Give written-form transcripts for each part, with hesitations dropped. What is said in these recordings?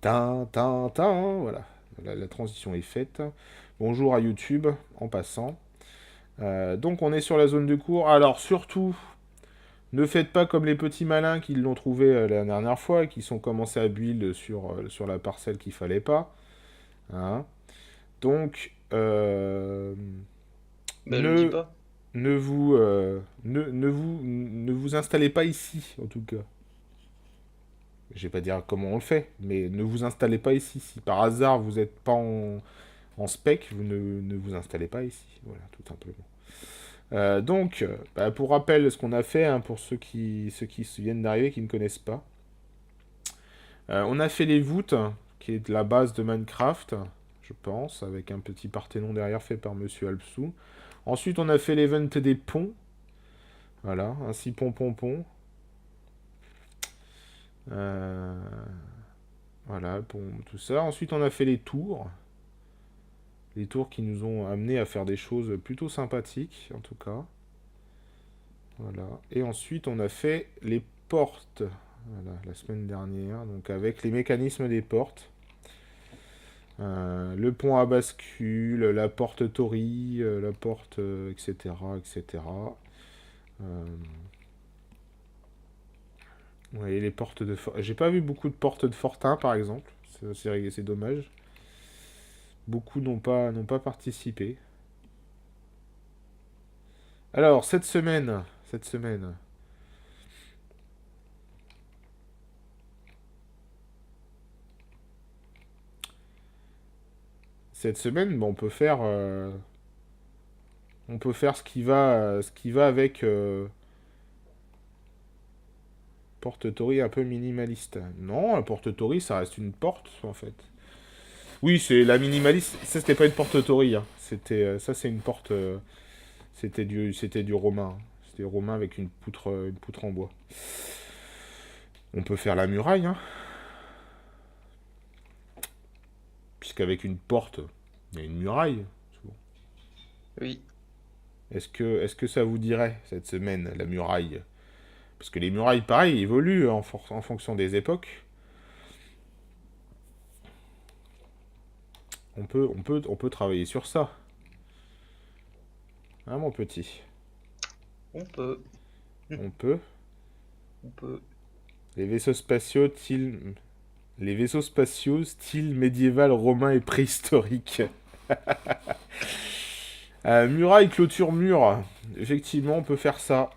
Voilà. La transition est faite. Bonjour à YouTube, en passant. Donc on est sur la zone de cours. Alors surtout, ne faites pas comme les petits malins qui l'ont trouvé la dernière fois et qui sont commencés à build sur la parcelle qu'il fallait pas. Hein. Donc, Bah, le dis ne, pas. ne vous installez pas ici, en tout cas. Je vais pas dire comment on le fait, mais ne vous installez pas ici. Si par hasard vous n'êtes pas en spec, vous ne vous installez pas ici. Voilà, tout simplement. Donc, bah, pour rappel, ce qu'on a fait, hein, pour ceux qui viennent d'arriver, qui ne connaissent pas, on a fait les voûtes, qui est la base de Minecraft, je pense, avec un petit Parthénon derrière fait par Monsieur Alpsou. Ensuite, on a fait l'event des ponts. Voilà, ainsi pont, pont, pont. Euh, voilà, pont, tout ça. Ensuite, on a fait les tours. Les tours qui nous ont amenés à faire des choses plutôt sympathiques, en tout cas. Voilà. Et ensuite, on a fait les portes. Voilà, la semaine dernière. Donc, avec les mécanismes des portes. Le pont à bascule, la porte Tori, la porte, etc., etc. Euh, ouais, les portes de... J'ai pas vu beaucoup de portes de Fortin, par exemple. C'est dommage. Beaucoup n'ont pas participé. Alors, cette semaine, bon, on peut faire ce qui va avec porte Tori un peu minimaliste. Non, la porte Tori, ça reste une porte, en fait. Oui, c'est la minimaliste. Ça, c'était pas une porte Tori, hein. Ça, c'est une porte. C'était du romain. C'était romain avec une poutre en bois. On peut faire la muraille, hein, puisqu'avec une porte, il y a une muraille. Oui. Est-ce que ça vous dirait cette semaine la muraille? Parce que les murailles, pareil, évoluent en fonction des époques. On peut travailler sur ça, hein, mon petit. On peut. On peut. On peut. Les vaisseaux spatiaux, les vaisseaux spatiaux, style médiéval, romain et préhistorique. Muraille, clôture, mur. Effectivement, on peut faire ça.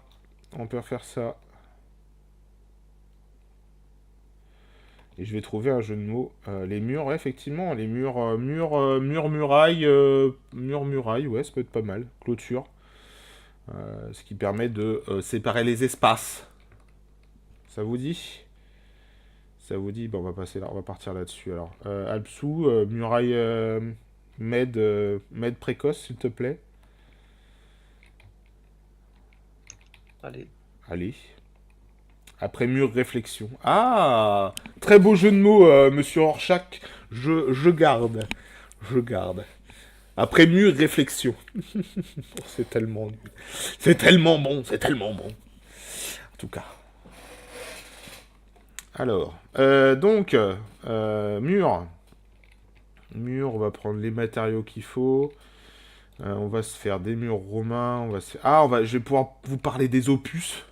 On peut faire ça. Et je vais trouver un jeu de mots. Les murs, ouais, effectivement, les murs, muraille, ouais, ça peut être pas mal. Clôture, ce qui permet de séparer les espaces. Ça vous dit? Ça vous dit? Bon, on va passer là, on va partir là-dessus. Alors, Alpsou, muraille, med précoce, s'il te plaît. Allez. Allez. Après mur, réflexion. Ah, très beau jeu de mots, Monsieur Rorschach. Je garde, je garde. Après mur, réflexion. Oh, c'est tellement nul. C'est tellement bon, c'est tellement bon. En tout cas. Alors, mur. Mur, on va prendre les matériaux qu'il faut. On va se faire des murs romains. Je vais pouvoir vous parler des opus.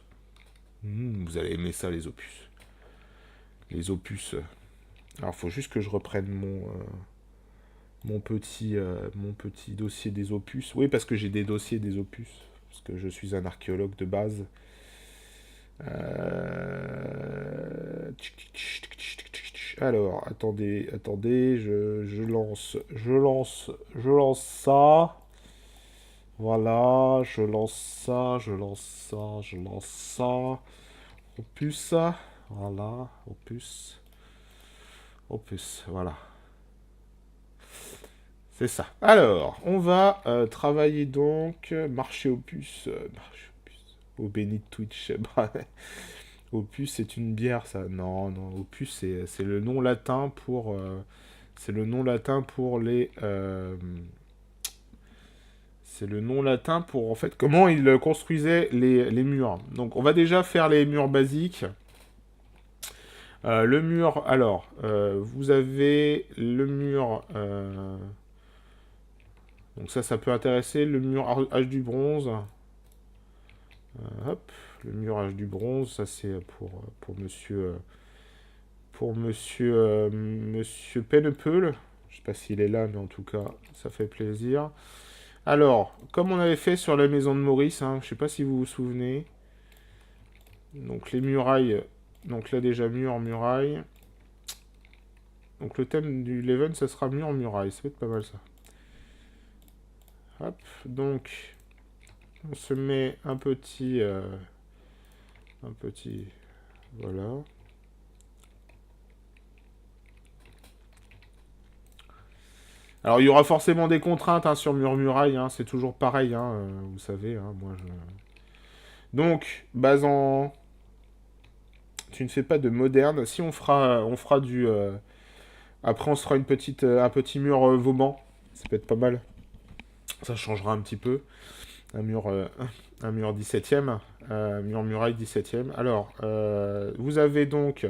Vous allez aimer ça, les opus. Les opus. Alors, faut juste que je reprenne mon petit dossier des opus. Oui, parce que j'ai des dossiers des opus. Parce que je suis un archéologue de base. Alors, attendez, je lance ça. Voilà, je lance ça. Opus, voilà, opus, voilà. C'est ça. Alors, on va travailler donc, marché opus, marché opus, au béni de Twitch. Opus, c'est une bière, ça. Non, non, opus, c'est le nom latin pour. C'est le nom latin pour les. C'est le nom latin pour, en fait, comment ils construisaient les murs. Donc, on va déjà faire les murs basiques. Le mur, alors, vous avez le mur... donc ça peut intéresser. Le mur âge du bronze. Hop, le mur âge du bronze, ça c'est pour monsieur... pour monsieur Pennepeul. Je sais pas s'il est là, mais en tout cas, ça fait plaisir. Alors, comme on avait fait sur la maison de Maurice, hein, je sais pas si vous vous souvenez. Donc les murailles, donc là déjà mur, muraille. Donc le thème du Leven, ça sera mur, muraille. Ça va être pas mal ça. Hop, donc on se met un petit... voilà. Alors il y aura forcément des contraintes hein, sur mur, muraille. Hein, c'est toujours pareil, hein, vous savez. Hein, moi je... Donc, base en... Tu ne fais pas de moderne. Si on fera du... Après, on se fera un petit mur Vauban. Ça peut être pas mal. Ça changera un petit peu. Un mur 17e. Mur muraille 17e. Alors, vous avez donc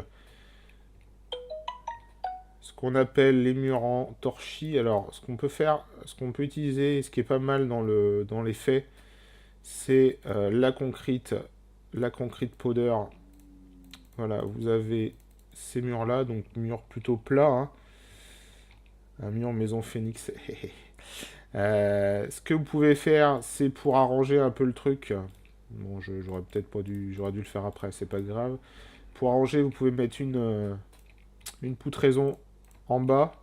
ce qu'on appelle les murs en torchis. Alors, ce qu'on peut faire, ce qu'on peut utiliser, ce qui est pas mal dans les faits, c'est la concrete powder. Voilà, vous avez ces murs-là, donc murs plutôt plats. Hein. Un mur maison phoenix. Ce que vous pouvez faire, c'est pour arranger un peu le truc. Bon, j'aurais peut-être pas dû, j'aurais dû le faire après, c'est pas grave. Pour arranger, vous pouvez mettre une poutraison en bas.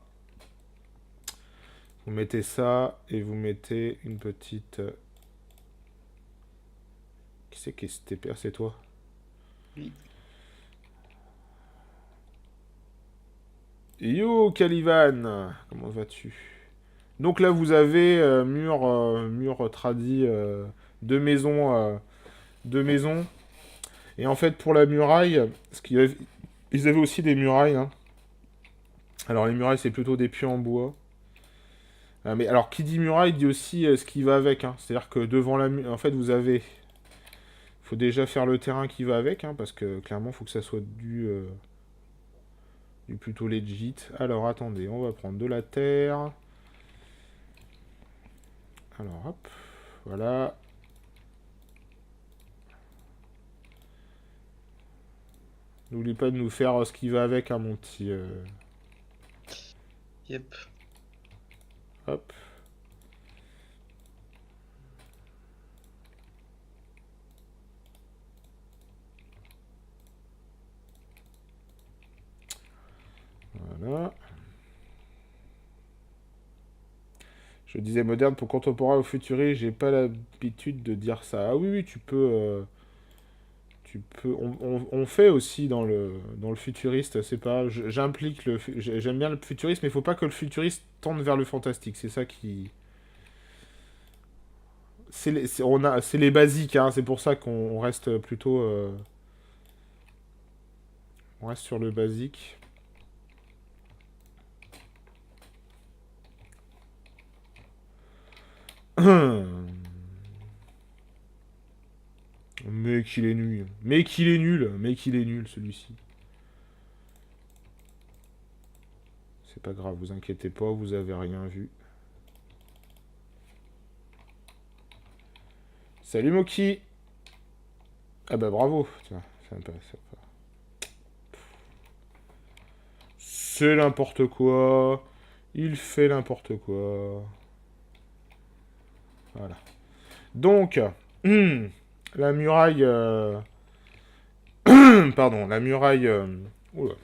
Vous mettez ça et vous mettez une petite. Qui c'est qui est STPR? C'est toi? Oui. Yo, Calivan! Comment vas-tu? Donc là, vous avez mur tradi, deux maisons, deux maisons. Et en fait, pour la muraille, ils avaient aussi des murailles. Hein. Alors les murailles, c'est plutôt des pieux en bois. Mais alors, qui dit muraille dit aussi ce qui va avec. Hein. C'est-à-dire que devant la muraille, en fait, vous avez... faut déjà faire le terrain qui va avec, hein, parce que clairement, il faut que ça soit du plutôt legit. Alors, attendez, on va prendre de la terre. Alors, hop, voilà. N'oublie pas de nous faire ce qui va avec, hein, mon petit... Yep. Hop. Voilà. Je disais moderne pour contemporain ou futuriste, j'ai pas l'habitude de dire ça. Ah oui, oui, tu peux. On fait aussi dans le futuriste. C'est pas. J'implique j'aime bien le futuriste, mais il faut pas que le futuriste tende vers le fantastique. C'est ça qui. C'est les basiques. Hein, c'est pour ça qu'on reste plutôt. On reste sur le basique. Mais qu'il est nul. Mais qu'il est nul. Mais qu'il est nul, celui-ci. C'est pas grave, vous inquiétez pas, vous avez rien vu. Salut Moki. Ah bah bravo. Tiens, c'est n'importe quoi. Il fait n'importe quoi. Voilà. Donc, la muraille... pardon, la muraille... oula.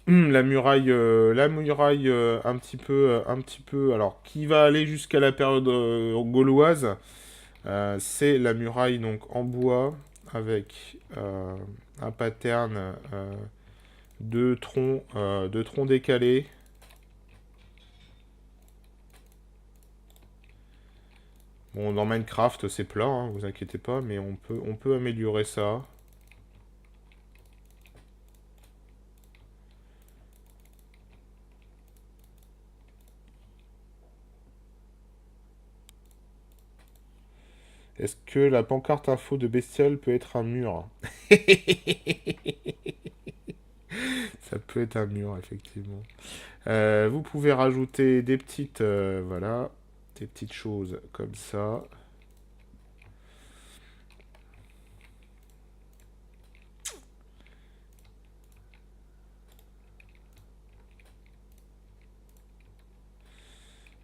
La muraille un petit peu, alors qui va aller jusqu'à la période gauloise, c'est la muraille donc en bois avec un pattern de troncs décalés. Bon, dans Minecraft, c'est plat, hein, vous inquiétez pas, mais on peut améliorer ça. Est-ce que la pancarte info de bestiole peut être un mur? peut être un mur, effectivement. Vous pouvez rajouter des petites, voilà, des petites choses comme ça.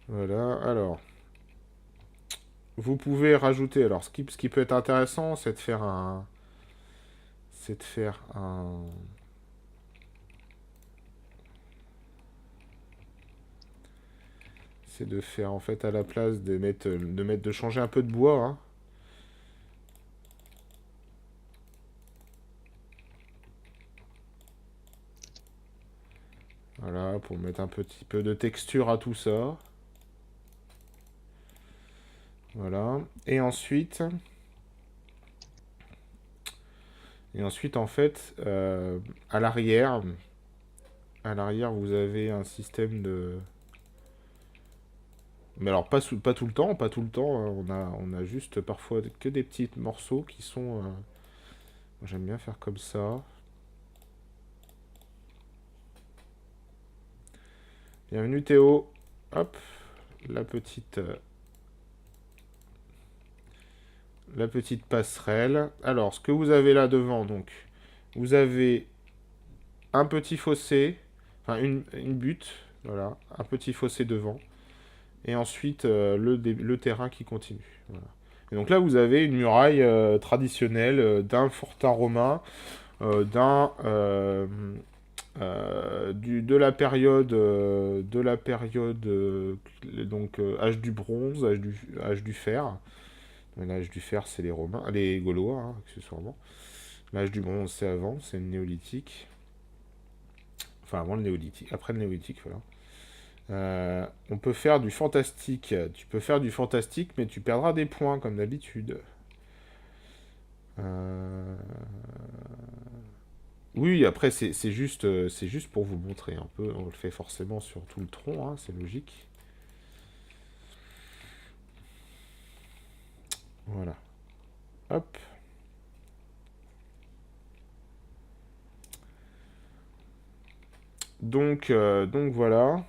Voilà, alors, vous pouvez rajouter, alors, ce qui peut être intéressant, c'est de faire un... C'est de faire un... C'est de faire, en fait, à la place de changer un peu de bois, hein. Voilà, pour mettre un petit peu de texture à tout ça. Voilà. Et ensuite, en fait, à l'arrière, vous avez un système de... Mais alors, pas tout le temps, pas tout le temps, hein. On a juste parfois que des petits morceaux qui sont... moi, j'aime bien faire comme ça. Bienvenue Théo. Hop, la petite, euh, la petite passerelle. Alors, ce que vous avez là devant, donc, vous avez un petit fossé, enfin une butte, voilà, un petit fossé devant, et ensuite le terrain qui continue. Voilà. Et donc là, vous avez une muraille traditionnelle d'un fortin romain, d'un de la période donc âge du bronze, âge du fer. L'âge du fer, c'est les Romains, les Gaulois, hein, accessoirement. L'âge du bronze, c'est avant, c'est le néolithique. Enfin, avant le néolithique, après le néolithique, voilà. On peut faire du fantastique. Tu peux faire du fantastique, mais tu perdras des points, comme d'habitude. Euh, Oui, après, c'est juste pour vous montrer un peu. On le fait forcément sur tout le tronc, hein, c'est logique. Voilà. Hop. Donc voilà.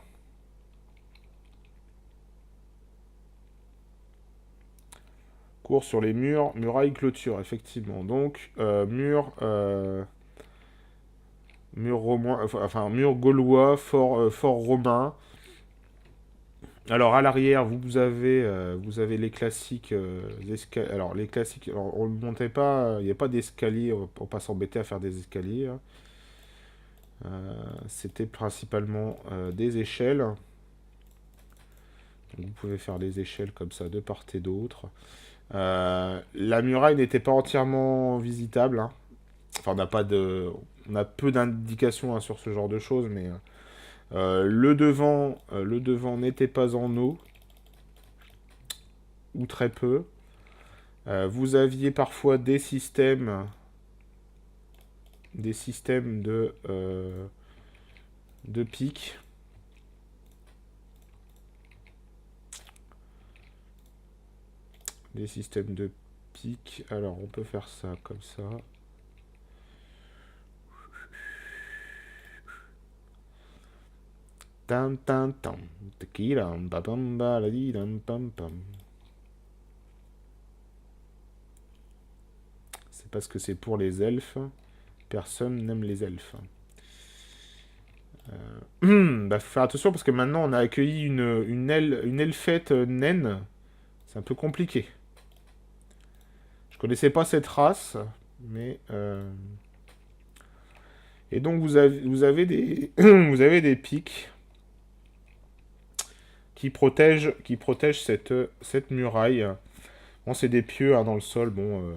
Cours sur les murs, murailles, clôture, effectivement. Donc, mur romain, enfin, mur gaulois, fort romain. Alors, à l'arrière, vous avez les classiques alors, les classiques, alors, on ne montait pas, il n'y a pas d'escalier, on va pas s'embêter à faire des escaliers, hein. C'était principalement des échelles. Donc, vous pouvez faire des échelles comme ça de part et d'autre. La muraille n'était pas entièrement visitable, hein. Enfin, on a peu d'indications, hein, sur ce genre de choses, mais le devant n'était pas en eau, ou très peu. Vous aviez parfois des systèmes de pics. Des systèmes de pics. Alors, on peut faire ça comme ça. Tam tam tam. Tequila, babamba, la di, dam, pam pam. C'est parce que c'est pour les elfes. Personne n'aime les elfes. Bah, faut faire attention parce que maintenant on a accueilli une elfette naine. C'est un peu compliqué. Je connaissais pas cette race, mais et donc vous avez des vous avez des pics qui protègent cette muraille. Bon, c'est des pieux, hein, dans le sol. Bon,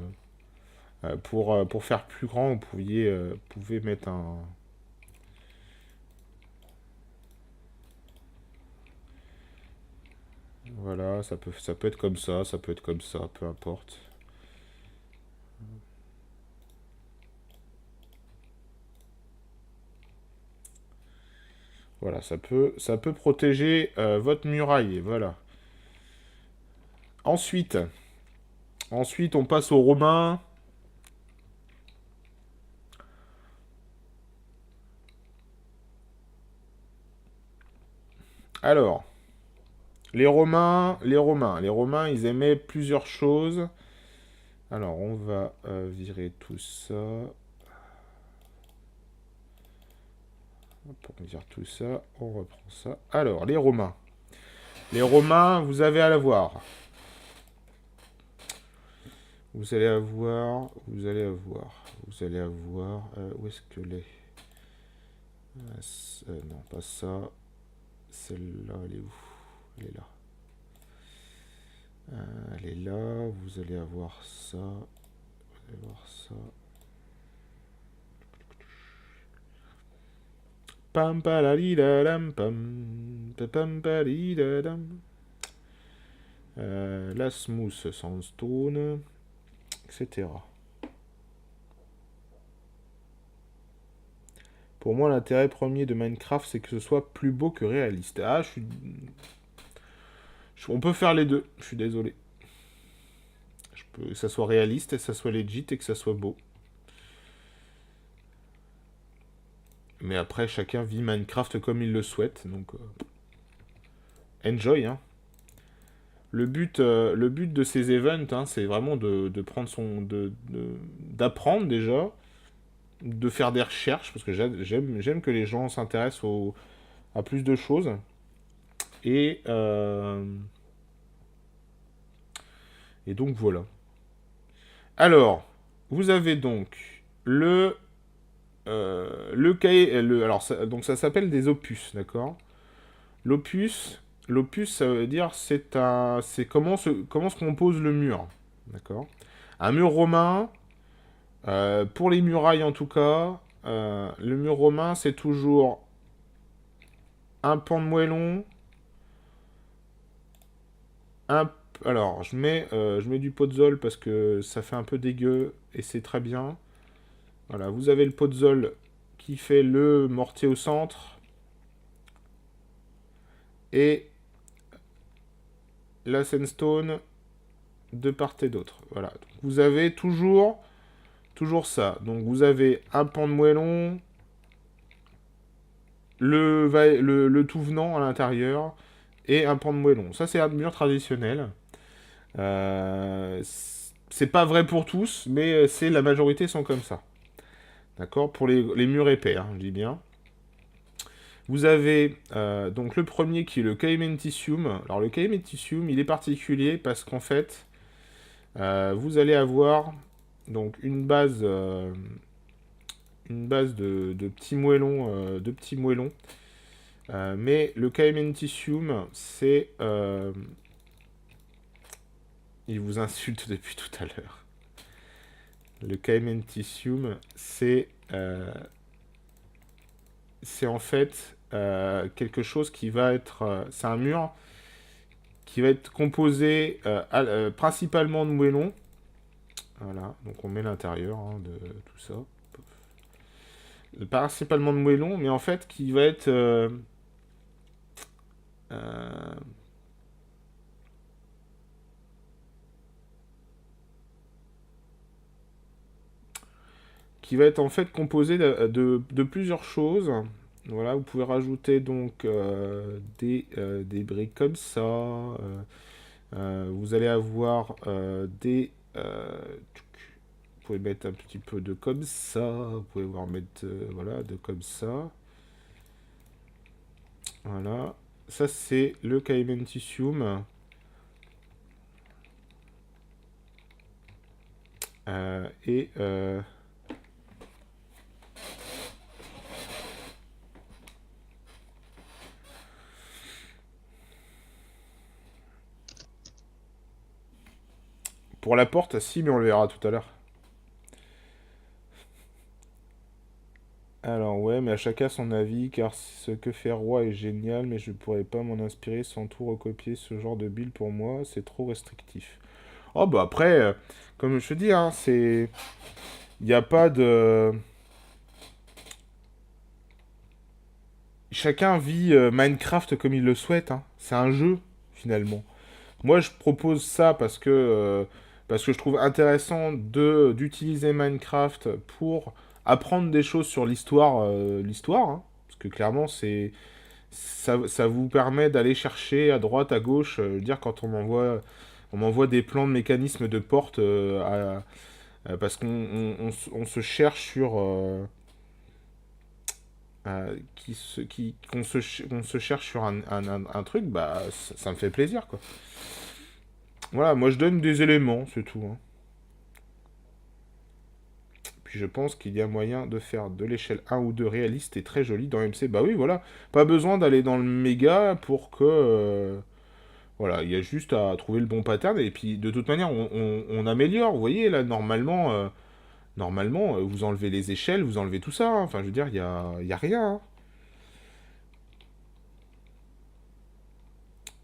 pour faire plus grand, pouvez mettre un... Voilà, ça peut être comme ça peut être comme ça, peu importe. Voilà, ça peut protéger votre muraille, voilà. Ensuite, ensuite, on passe aux Romains. Alors, les Romains, ils aimaient plusieurs choses. Alors, on va virer tout ça. Hop, on vire tout ça, on reprend ça. Alors, les Romains. Les Romains, vous avez à la voir. Vous allez avoir. Où est-ce que les. Non, pas ça. Celle-là, elle est où? Elle est là. Elle est là. Vous allez avoir ça. Vous allez voir ça. Pam palalidadam pam pam palidadam. La smooth sandstone, etc. Pour moi, l'intérêt premier de Minecraft, c'est que ce soit plus beau que réaliste. Ah, on peut faire les deux, je suis désolé. Que ça soit réaliste, et que ça soit legit, et que ça soit beau. Mais après, chacun vit Minecraft comme il le souhaite, donc... enjoy, hein. Le but de ces events, hein, c'est vraiment de prendre d'apprendre déjà, de faire des recherches, parce que j'aime que les gens s'intéressent à plus de choses. Et, et donc voilà. Alors, vous avez donc le cahier, alors donc ça s'appelle des opus, d'accord. L'opus, ça veut dire c'est comment se compose le mur, d'accord. Un mur romain, pour les murailles en tout cas, le mur romain c'est toujours un pan de moellon, alors je mets du podzol parce que ça fait un peu dégueu et c'est très bien. Voilà, vous avez le podzol qui fait le mortier au centre et la sandstone de part et d'autre. Voilà, donc vous avez toujours ça. Donc vous avez un pan de moellon, le tout venant à l'intérieur et un pan de moellon. Ça c'est un mur traditionnel. C'est pas vrai pour tous, mais la majorité sont comme ça. D'accord. Pour les murs épais, hein, je dis bien. Vous avez donc le premier qui est le Caementicium. Alors le Caementicium, il est particulier parce qu'en fait, vous allez avoir donc une base de petits moellons, mais le Caementicium, c'est il vous insulte depuis tout à l'heure. Le Caementicium, c'est en fait quelque chose qui va être... c'est un mur qui va être composé principalement de moellons. Voilà, donc on met l'intérieur, hein, de tout ça. Principalement de moellons, mais en fait qui va être... qui va être en fait composé de plusieurs choses. Voilà, vous pouvez rajouter donc des briques comme ça. Vous allez avoir vous pouvez mettre un petit peu de comme ça. Vous pouvez voir mettre voilà, de comme ça. Voilà. Ça c'est le Caementicium. Et pour la porte, si, mais on le verra tout à l'heure. Alors ouais, mais à chacun son avis, car ce que fait Roi est génial, mais je pourrais pas m'en inspirer sans tout recopier. Ce genre de build pour moi, c'est trop restrictif. Oh bah après, comme je te dis, hein, c'est... Il n'y a pas de... Chacun vit Minecraft comme il le souhaite, hein. C'est un jeu, finalement. Moi, je propose ça parce que je trouve intéressant d'utiliser Minecraft pour apprendre des choses sur l'histoire, hein. Parce que clairement, ça vous permet d'aller chercher à droite, à gauche, dire quand on m'envoie des plans de mécanismes de porte parce on se cherche sur qu'on se cherche sur un truc, bah ça me fait plaisir quoi. Voilà, moi je donne des éléments, c'est tout, hein. Puis je pense qu'il y a moyen de faire de l'échelle 1 ou 2 réaliste et très jolie dans MC. Bah oui, voilà. Pas besoin d'aller dans le méga pour que. Voilà, il y a juste à trouver le bon pattern. Et puis de toute manière, on améliore. Vous voyez, là, normalement, vous enlevez les échelles, vous enlevez tout ça, hein. Enfin, je veux dire, il y a rien, hein.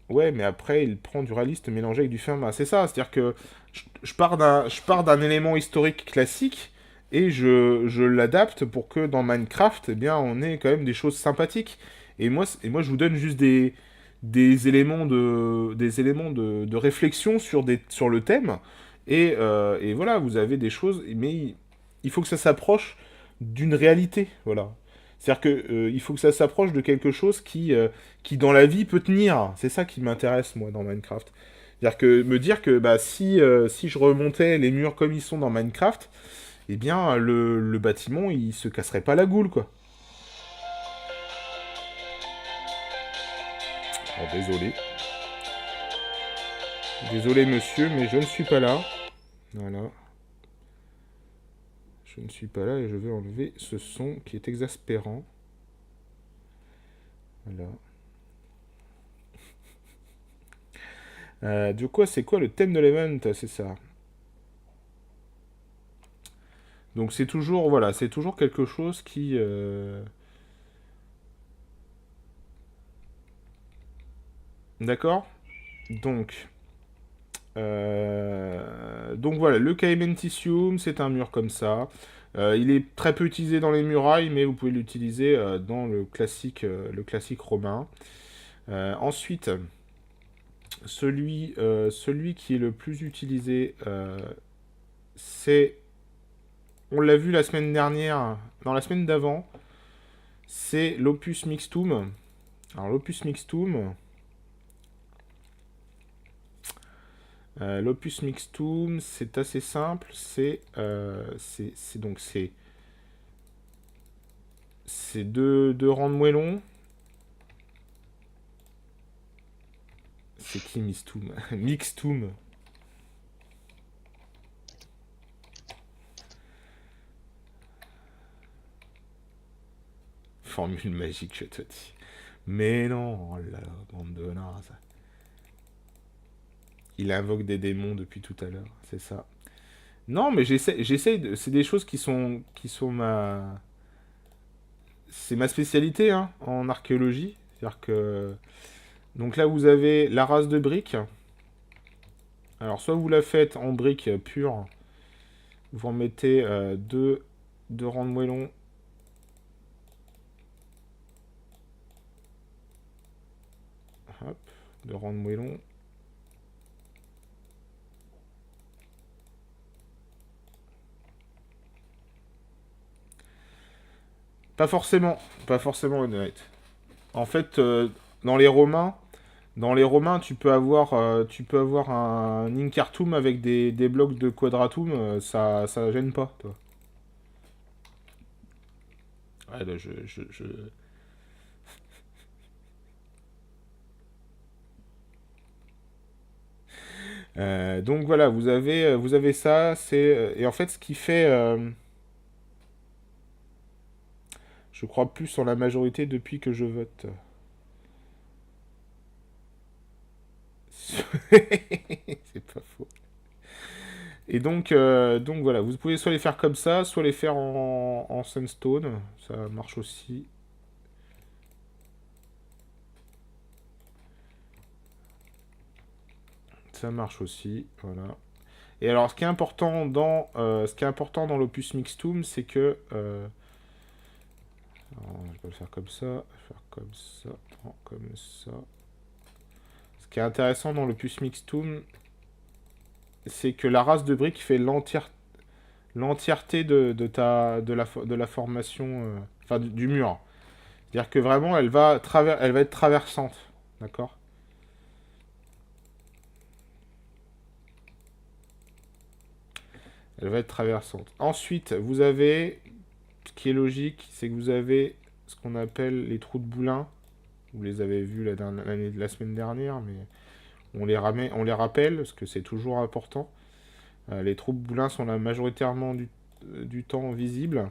Ouais, mais après, il prend du réaliste mélangé avec du Firma. C'est ça, c'est-à-dire que je pars d'un élément historique classique et je l'adapte pour que dans Minecraft, eh bien, on ait quand même des choses sympathiques. Et moi je vous donne juste des éléments de réflexion sur le thème. Et voilà, vous avez des choses, mais il faut que ça s'approche d'une réalité. Voilà. C'est-à-dire que il faut que ça s'approche de quelque chose qui dans la vie peut tenir. C'est ça qui m'intéresse moi dans Minecraft. C'est-à-dire que me dire que bah, si je remontais les murs comme ils sont dans Minecraft, eh bien le bâtiment il se casserait pas la goule quoi. Alors désolé. Désolé monsieur, mais je ne suis pas là. Voilà. Je ne suis pas là et je vais enlever ce son qui est exaspérant. Voilà. Du coup, c'est quoi le thème de l'event? C'est ça. Donc c'est toujours, voilà, c'est toujours quelque chose qui... D'accord. Donc voilà, le Caementicium, c'est un mur comme ça. Il est très peu utilisé dans les murailles, mais vous pouvez l'utiliser dans le classique romain. Ensuite, celui qui est le plus utilisé, c'est... On l'a vu la semaine dernière, dans la semaine d'avant, c'est l'Opus Mixtum. Alors l'Opus Mixtum, l'Opus Mixtum, c'est assez simple. C'est deux rangs de moellons. C'est qui Mixtum? Mixtum. Formule magique, je te dis. Mais non, oh là là, bande de nazes. Il invoque des démons depuis tout à l'heure, c'est ça. Non, mais j'essaye de... C'est des choses qui sont c'est ma spécialité hein, en archéologie. C'est-à-dire que... Donc là, vous avez la race de briques. Alors, soit vous la faites en briques pures, vous en mettez deux rangs de moellons. Hop, deux rangs de moellons. Pas forcément, pas forcément honnête. En fait, dans les Romains, tu peux avoir un incartum avec des blocs de quadratum, ça gêne pas, toi. Ouais, là, donc voilà, vous avez ça, et en fait, ce qui fait, je crois plus sur la majorité depuis que je vote. C'est pas faux. Et donc voilà, vous pouvez soit les faire comme ça, soit les faire en sunstone, ça marche aussi. Ça marche aussi, voilà. Et alors, ce qui est important dans l'opus mixtum, c'est que... alors, je vais pas le faire comme ça, je vais faire comme ça, non, comme ça. Ce qui est intéressant dans l'opus mixtum, c'est que la race de briques fait l'entièreté de la formation, enfin du mur. C'est-à-dire que vraiment, elle va être traversante. D'accord? Elle va être traversante. Ensuite, vous avez, ce qui est logique, c'est que vous avez ce qu'on appelle les trous de boulin. Vous les avez vus la semaine dernière, mais on les rappelle, parce que c'est toujours important. Les trous de boulin sont majoritairement du temps visibles.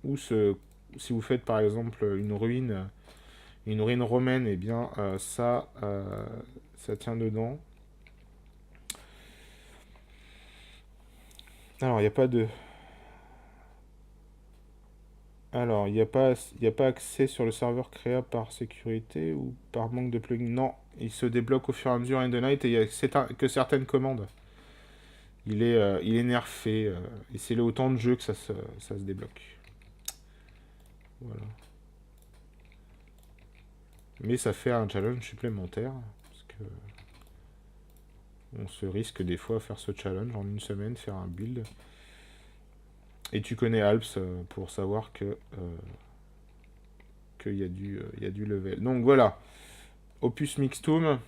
Ou si vous faites par exemple une ruine romaine, eh bien ça tient dedans. Alors, il n'y a pas de... Alors, il y a pas accès sur le serveur créable par sécurité ou par manque de plugin. Non, il se débloque au fur et à mesure in the night et il y a que certaines commandes. Il est nerfé et c'est le autant de jeux que ça se débloque. Voilà. Mais ça fait un challenge supplémentaire parce que on se risque des fois à faire ce challenge en une semaine, faire un build. Et tu connais Alps pour savoir qu'il y a du level. Donc voilà, Opus Mixtoum.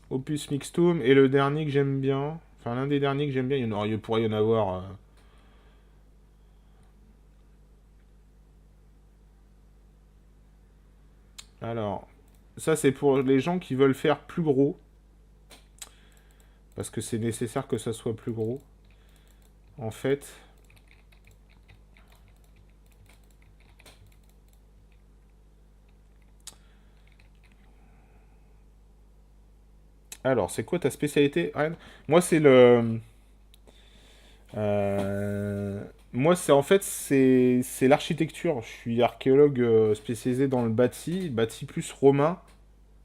Opus Mixtoum et le dernier que j'aime bien, enfin l'un des derniers que j'aime bien, il pourrait y en avoir. Alors, ça c'est pour les gens qui veulent faire plus gros, parce que c'est nécessaire que ça soit plus gros. En fait, alors c'est quoi ta spécialité, Ryan? Moi c'est le, euh, moi c'est en fait c'est l'architecture. Je suis archéologue spécialisé dans le bâti plus romain.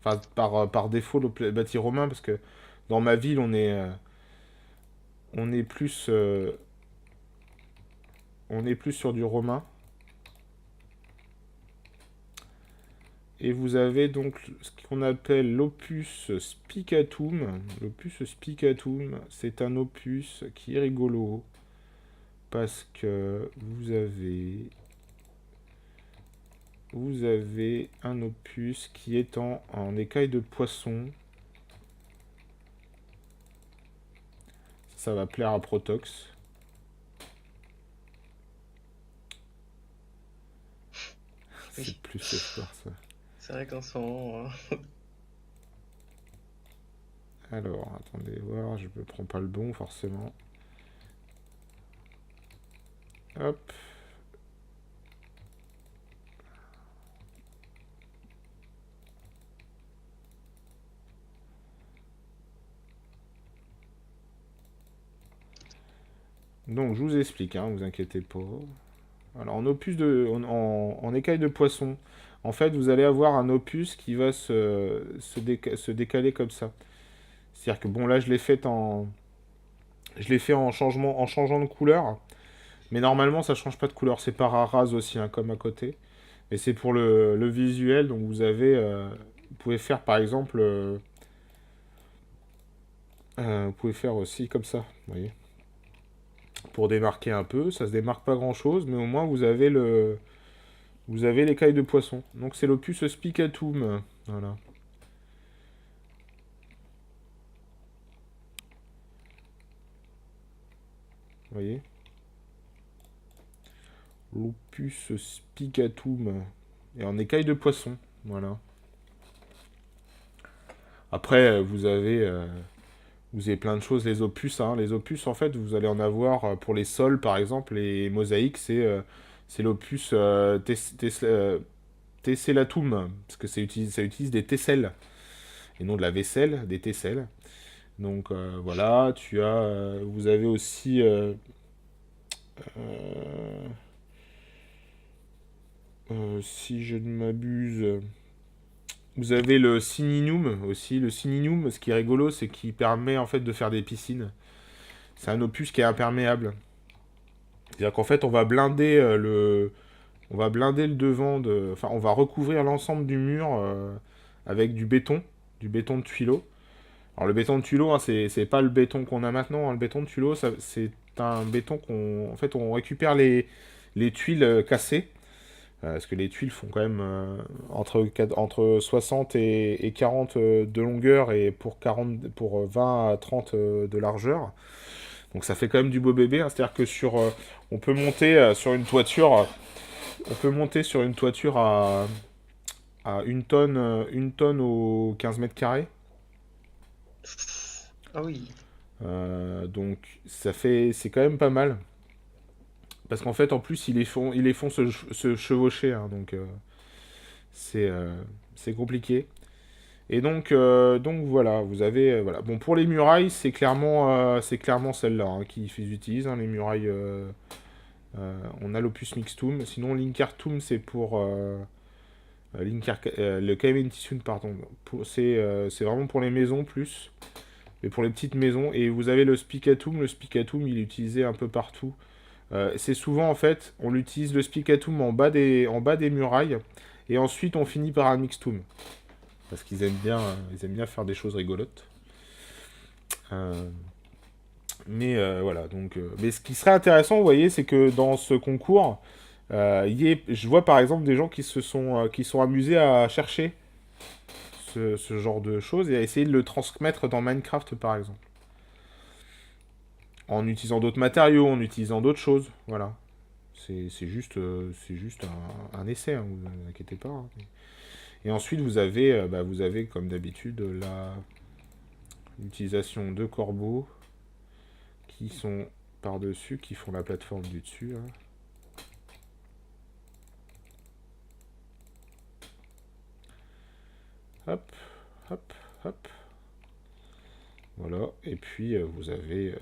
Enfin par défaut le bâti romain parce que dans ma ville on est plus on est plus sur du romain. Et vous avez donc ce qu'on appelle l'opus spicatum. L'opus spicatum, c'est un opus qui est rigolo parce que vous avez un opus qui est en écaille de poisson. Ça va plaire à Protox. C'est Oui, plus espoir ça. c'est vrai qu'en ce moment, Alors, attendez voir, je ne prends pas le bon forcément. Hop. Donc, je vous explique, hein, vous inquiétez pas. Alors, en écaille de poisson, en fait, vous allez avoir un opus qui va se décaler comme ça. C'est-à-dire que, bon, là, je l'ai fait en changeant de couleur. Mais normalement, ça change pas de couleur. C'est par rase aussi, hein, comme à côté. Mais c'est pour le visuel. Donc, vous pouvez faire, par exemple, vous pouvez faire aussi comme ça, vous voyez. Pour démarquer un peu, ça se démarque pas grand-chose, mais au moins vous avez l'écaille de poisson. Donc c'est l'opus spicatum. Voilà. Vous voyez? L'opus spicatum. Et en écaille de poisson. Voilà. Après, vous avez plein de choses, les opus. Hein. Les opus, en fait, vous allez en avoir pour les sols, par exemple, les mosaïques, c'est l'opus tessellatum. Parce que ça utilise des tesselles. Et non de la vaisselle, des tesselles. Donc voilà, vous avez aussi, euh, si je ne m'abuse, vous avez le Sininum aussi. Le Sininum, ce qui est rigolo, c'est qu'il permet en fait de faire des piscines. C'est un opus qui est imperméable. C'est-à-dire qu'en fait, on va blinder le devant enfin, on va recouvrir l'ensemble du mur avec du béton de tuyau. Alors le béton de Tulot, hein, c'est pas le béton qu'on a maintenant. Hein. Le béton de Tulot, c'est un béton en fait, on récupère les tuiles cassées. Parce que les tuiles font quand même entre 60 et 40 de longueur et pour 20 à 30 de largeur. Donc ça fait quand même du beau bébé, hein. C'est-à-dire que on peut monter sur une toiture, à une tonne aux 15 mètres carrés. Ah oui. Donc c'est quand même pas mal. Parce qu'en fait, en plus, ils les font se chevaucher, hein, donc c'est euh, c'est compliqué. Et donc voilà, vous avez voilà. Bon, pour les murailles, c'est clairement celle-là, hein, qu'ils utilisent, hein, les murailles. On a l'Opus Mixtum. Sinon, l'Incartum, c'est pour le Caementisum, pardon. C'est vraiment pour les maisons plus, mais pour les petites maisons. Et vous avez le Spicatum. Le Spicatum, il est utilisé un peu partout. C'est souvent en fait, on utilise le Spicatum en bas des murailles, et ensuite on finit par un Mixtum. Parce qu'ils aiment bien faire des choses rigolotes. Euh, mais voilà, donc. Mais ce qui serait intéressant, vous voyez, c'est que dans ce concours, je vois par exemple des gens qui sont amusés à chercher ce genre de choses et à essayer de le transmettre dans Minecraft, par exemple. En utilisant d'autres matériaux, en utilisant d'autres choses, voilà. C'est juste un essai, hein, vous inquiétez pas, hein. Et ensuite, vous avez comme d'habitude, l'utilisation de corbeaux qui sont par-dessus, qui font la plateforme du dessus, hein. Hop, hop, hop. Voilà. Et puis, vous avez...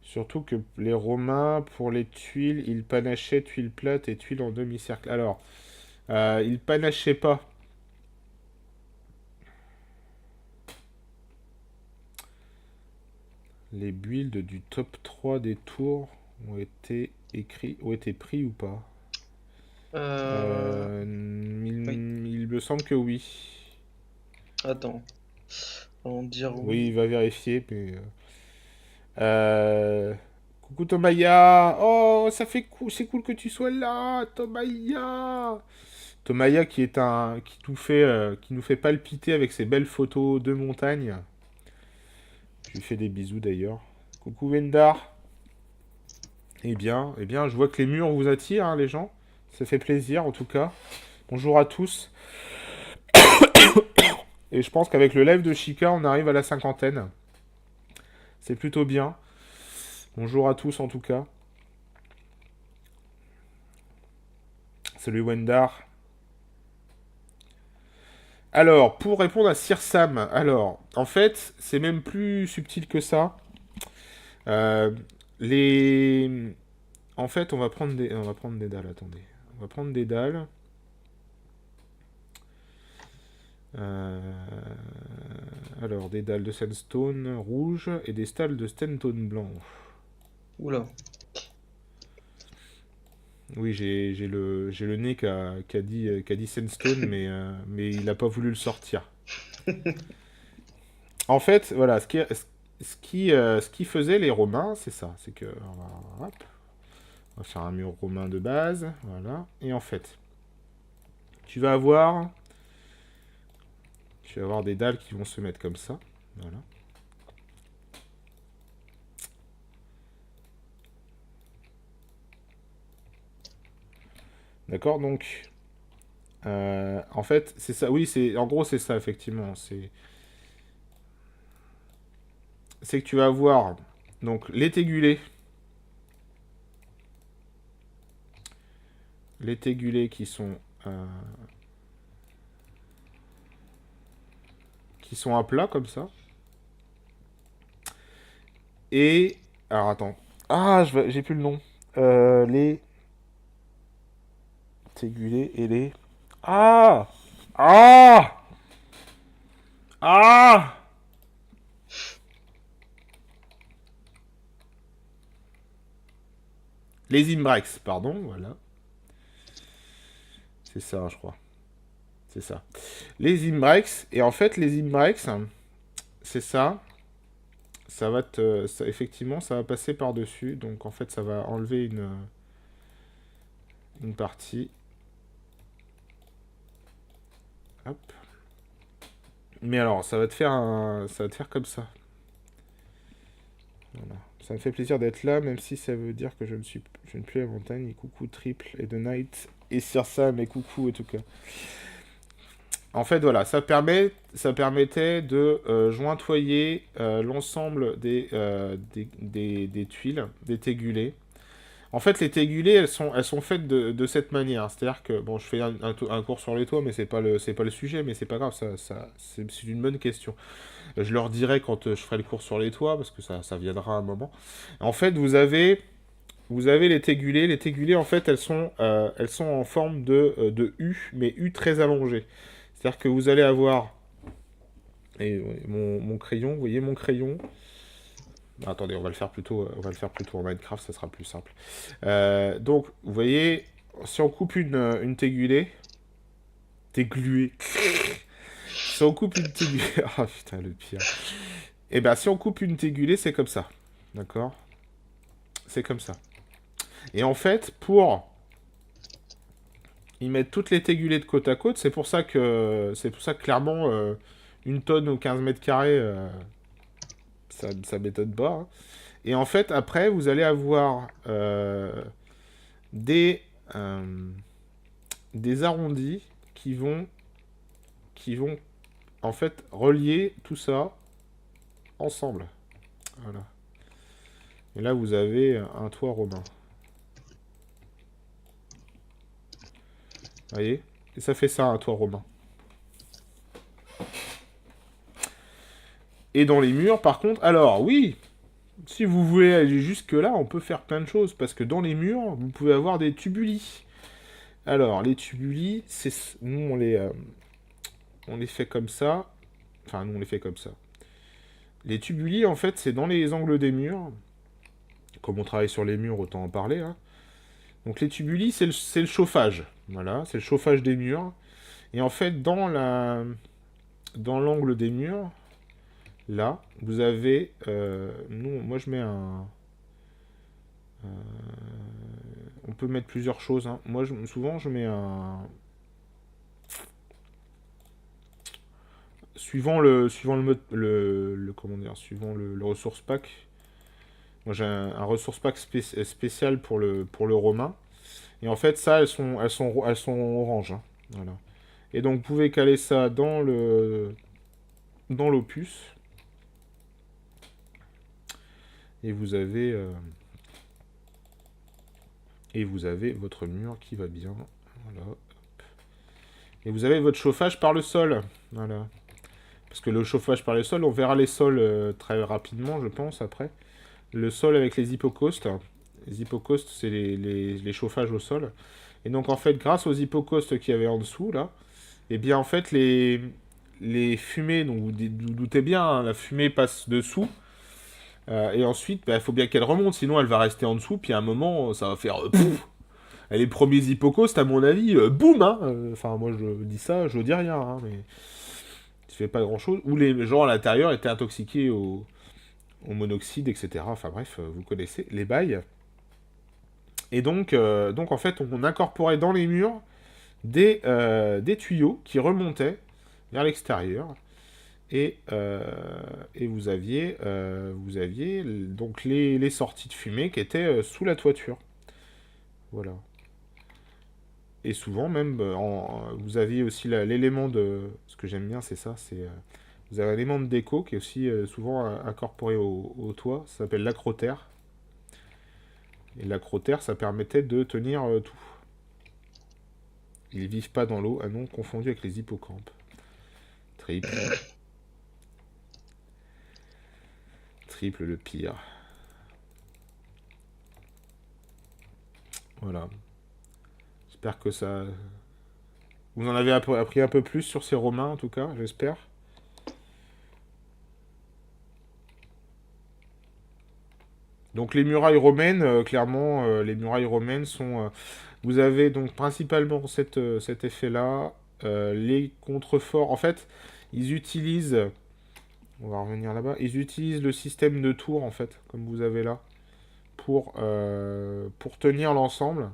surtout que les Romains, pour les tuiles, ils panachaient tuiles plates et tuiles en demi-cercle. Alors, ils panachaient pas. Les builds du top 3 des tours ont été pris ou pas? Euh... Oui. Il me semble que oui. Attends. On va dire Oui, oui. il va vérifier, mais... Coucou Tomaya! Oh, ça fait cool, c'est cool que tu sois là, Tomaya! Tomaya qui nous fait palpiter avec ses belles photos de montagne. Je lui fais des bisous d'ailleurs. Coucou Wendar. Eh bien, je vois que les murs vous attirent, hein, les gens. Ça fait plaisir en tout cas. Bonjour à tous. Et je pense qu'avec le live de Chica, on arrive à la cinquantaine. C'est plutôt bien. Bonjour à tous en tout cas. Salut Wendar. Alors, pour répondre à Sir Sam, alors, en fait, c'est même plus subtil que ça. Euh, les... En fait, on va prendre des dalles, attendez. On va prendre des dalles. Euh, Alors, des dalles de sandstone rouge et des dalles de sandstone blanc. Oula. Oui, j'ai le nez qui a dit sandstone, mais il n'a pas voulu le sortir. En fait, voilà, ce qui faisait les Romains, c'est ça. C'est que, hop, on va faire un mur romain de base, voilà. Et en fait, tu vas avoir, tu vas avoir des dalles qui vont se mettre comme ça, voilà. D'accord, donc, en fait, c'est ça. Oui, en gros, c'est ça effectivement. C'est que tu vas avoir donc les tégulés euh, qui sont à plat comme ça. Et alors attends, j'ai plus le nom. Les tégulés et les ah ah ah les Imbrex, pardon, voilà. C'est ça, je crois. C'est ça. Les Imbrex, et en fait, les Imbrex, c'est ça. Ça va effectivement, ça va passer par-dessus. Donc en fait, ça va enlever une partie. Hop. Mais alors, ça va te faire comme ça. Voilà. Ça me fait plaisir d'être là, même si ça veut dire que je ne plus à la montagne. Et coucou triple et de night. Et sur ça, mes coucou et tout cas. En fait, voilà, ça permettait de jointoyer l'ensemble des tuiles, des tégulés. En fait, les tégulés, elles sont faites de cette manière. C'est-à-dire que, bon, je fais un cours sur les toits, mais c'est pas le sujet, mais c'est pas grave, c'est une bonne question. Je leur dirai quand je ferai le cours sur les toits, parce que ça viendra un moment. En fait, vous avez les tégulés. Les tégulés, en fait, elles sont en forme de U, mais U très allongé. C'est-à-dire que vous allez avoir... Et ouais, mon crayon, vous voyez mon crayon. Attendez, on va le faire plutôt en Minecraft, ça sera plus simple. Donc, vous voyez, si on coupe une tégulée, tégluée, si on coupe une tégulée, oh putain, le pire. Et ben, si on coupe une tégulée, c'est comme ça, d'accord? C'est comme ça. Et en fait, pour y mettre toutes les tégulées de côte à côte, c'est pour ça que clairement, une tonne ou 15 mètres carrés, ça m'étonne pas, hein. Et en fait, après, vous allez avoir des, euh, des arrondis qui vont en fait relier tout ça ensemble. Voilà. Et là, vous avez un toit romain. Vous voyez? Et ça fait ça, un toit romain. Et dans les murs, par contre, alors oui, si vous voulez aller jusque-là, on peut faire plein de choses, parce que dans les murs, vous pouvez avoir des tubuli. Alors, les tubuli, nous, on les fait comme ça. Enfin, nous, on les fait comme ça. Les tubuli, en fait, c'est dans les angles des murs. Comme on travaille sur les murs, autant en parler, hein. Donc, les tubuli, c'est le chauffage. Voilà, c'est le chauffage des murs. Et en fait, dans l'angle des murs, là, vous avez... moi, je mets on peut mettre plusieurs choses, hein. Moi, souvent, je mets un... comment dire, suivant le resource pack. Moi, j'ai un resource pack spécial pour le romain. Et en fait, ça, elles sont orange, hein. Voilà. Et donc, vous pouvez caler ça dans l'opus. Et vous avez votre mur qui va bien. Voilà. Et vous avez votre chauffage par le sol. Voilà. Parce que le chauffage par le sol, on verra les sols très rapidement, je pense, après. Le sol avec les hypocaustes. Les hypocaustes, c'est les chauffages au sol. Et donc, en fait, grâce aux hypocaustes qu'il y avait en dessous, là, et bien, en fait, les fumées, donc vous doutez bien, hein, la fumée passe dessous. Et ensuite, il faut bien qu'elle remonte, sinon elle va rester en dessous, puis à un moment, ça va faire pouf. Et les premiers hippocaustes, à mon avis, boum, hein. Enfin, moi, je dis ça, je dis rien, hein, mais ça fait pas grand-chose. Ou les gens à l'intérieur étaient intoxiqués au monoxyde, etc. Enfin bref, vous connaissez les bails. Et donc en fait, on incorporait dans les murs des tuyaux qui remontaient vers l'extérieur. Et vous aviez donc les sorties de fumée qui étaient sous la toiture. Voilà. Et souvent même, vous aviez aussi l'élément de... Ce que j'aime bien, c'est ça, vous avez un élément de déco qui est aussi souvent incorporé au toit, ça s'appelle l'acrotère. Et l'acrotère, ça permettait de tenir tout. Ils vivent pas dans l'eau, ah non, confondu avec les hippocampes. Triple. Triple le pire. Voilà. J'espère que ça... Vous en avez appris un peu plus sur ces Romains, en tout cas, j'espère. Donc les murailles romaines, clairement, les murailles romaines sont... vous avez donc principalement cet effet-là. Les contreforts, en fait, ils utilisent On va revenir là-bas. Ils utilisent le système de tours, en fait, comme vous avez là, pour tenir l'ensemble.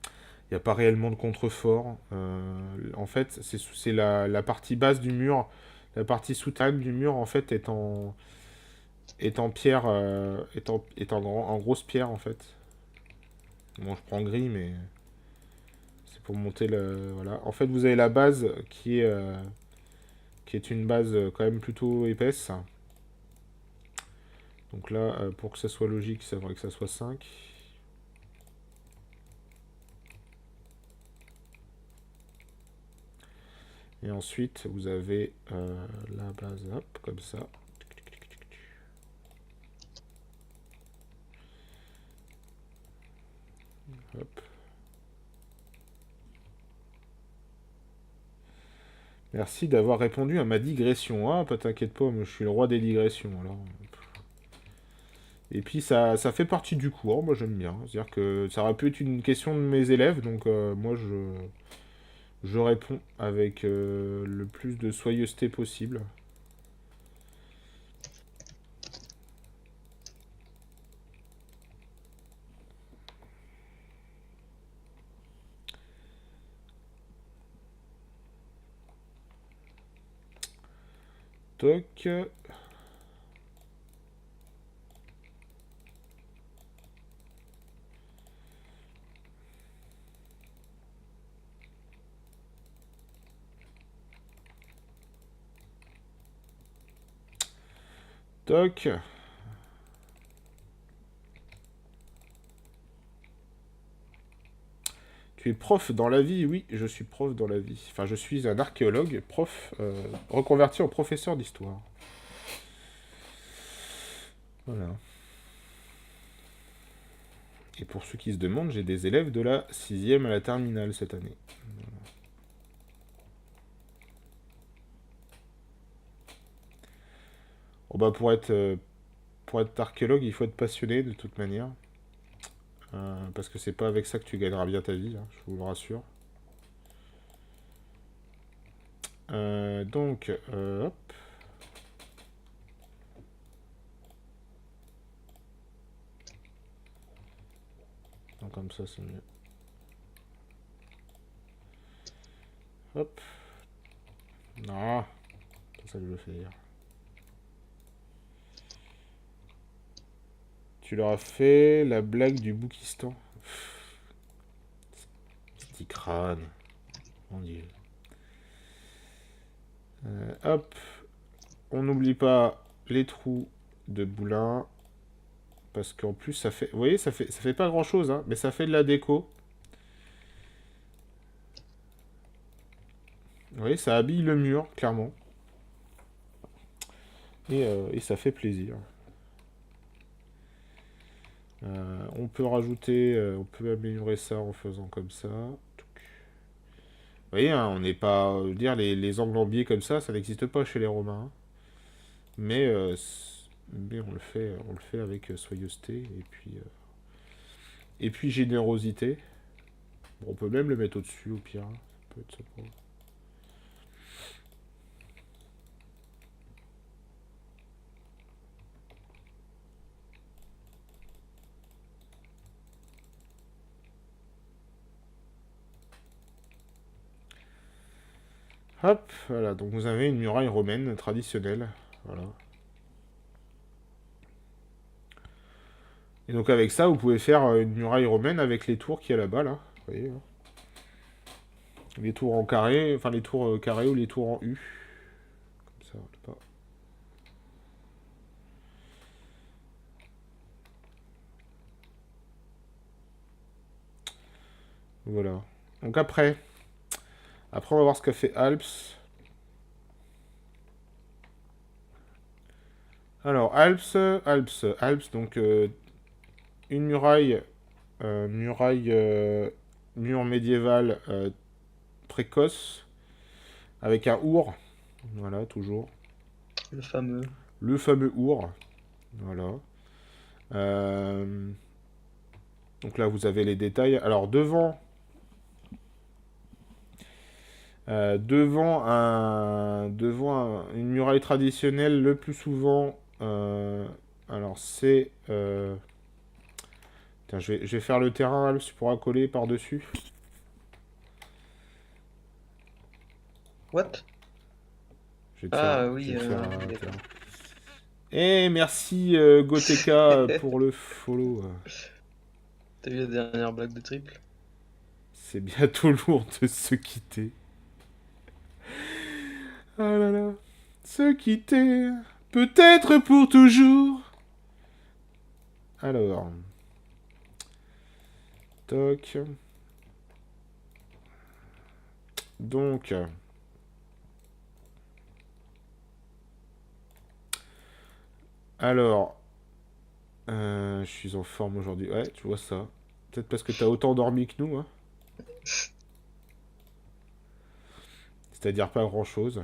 Il n'y a pas réellement de contrefort. En fait, c'est la partie basse du mur. La partie souterraine du mur, en fait, est en pierre, en grosse pierre, en fait. Bon, je prends gris, mais c'est pour monter le... Voilà. En fait, vous avez la base qui est une base quand même plutôt épaisse. Donc là, pour que ça soit logique, ça faudrait que ça soit 5. Et ensuite, vous avez la base, hop, comme ça. Hop. Merci d'avoir répondu à ma digression. Ah, pas t'inquiète pas, moi je suis le roi des digressions, alors. Et puis ça fait partie du cours, moi j'aime bien. C'est-à-dire que ça aurait pu être une question de mes élèves, donc moi je réponds avec le plus de soyeuseté possible. Toc. Toc. Tu es prof dans la vie? Oui, je suis prof dans la vie. Enfin, je suis un archéologue, prof, reconverti en professeur d'histoire. Voilà. Et pour ceux qui se demandent, j'ai des élèves de la 6e à la terminale cette année. Oh bah pour être archéologue, il faut être passionné de toute manière. Parce que c'est pas avec ça que tu gagneras bien ta vie, hein, je vous le rassure. Donc, hop. Donc, comme ça, c'est mieux. Hop. Non, c'est ça que je veux faire. Tu leur as fait la blague du Boukistan. Petit crâne. Mon dieu. Hop. On n'oublie pas les trous de boulin. Parce qu'en plus, ça fait... Vous voyez, ça fait pas grand-chose, hein, mais ça fait de la déco. Vous voyez, ça habille le mur, clairement. Et ça fait plaisir. On peut rajouter... on peut améliorer ça en faisant comme ça. Vous voyez, hein, on n'est pas... dire, les angles en biais comme ça n'existe pas chez les Romains. Hein. Mais, mais on le fait avec soyeuseté et puis générosité. Bon, on peut même le mettre au-dessus, au pire. Hein. Ça peut être sympa. Hop, voilà, donc vous avez une muraille romaine traditionnelle. Voilà. Et donc avec ça, vous pouvez faire une muraille romaine avec les tours qu'il y a là-bas, là. Vous voyez, hein. Les tours en carré, enfin les tours carrés ou les tours en U. Comme ça, là-bas. Voilà. Donc après on va voir ce qu'a fait Alps. Alors Alps, donc une muraille, muraille, mur médiéval précoce, avec un our, voilà, toujours. Le fameux. Le fameux our, voilà. Euh, donc là, vous avez les détails. Alors, Une muraille traditionnelle, le plus souvent, alors c'est... Tiens, je vais faire le terrain, là, tu pourras coller par-dessus. What? Je vais te faire, Ah je oui, vais te faire oui, un d'accord. terrain. Et merci Goteka pour le follow. T'as vu la dernière blague de triple? C'est bientôt lourd de se quitter. Ah là là. Se quitter, peut-être pour toujours. Alors, toc. Donc, alors, je suis en forme aujourd'hui. Ouais, tu vois ça. Peut-être parce que t'as autant dormi que nous, hein. C'est-à-dire pas grand-chose.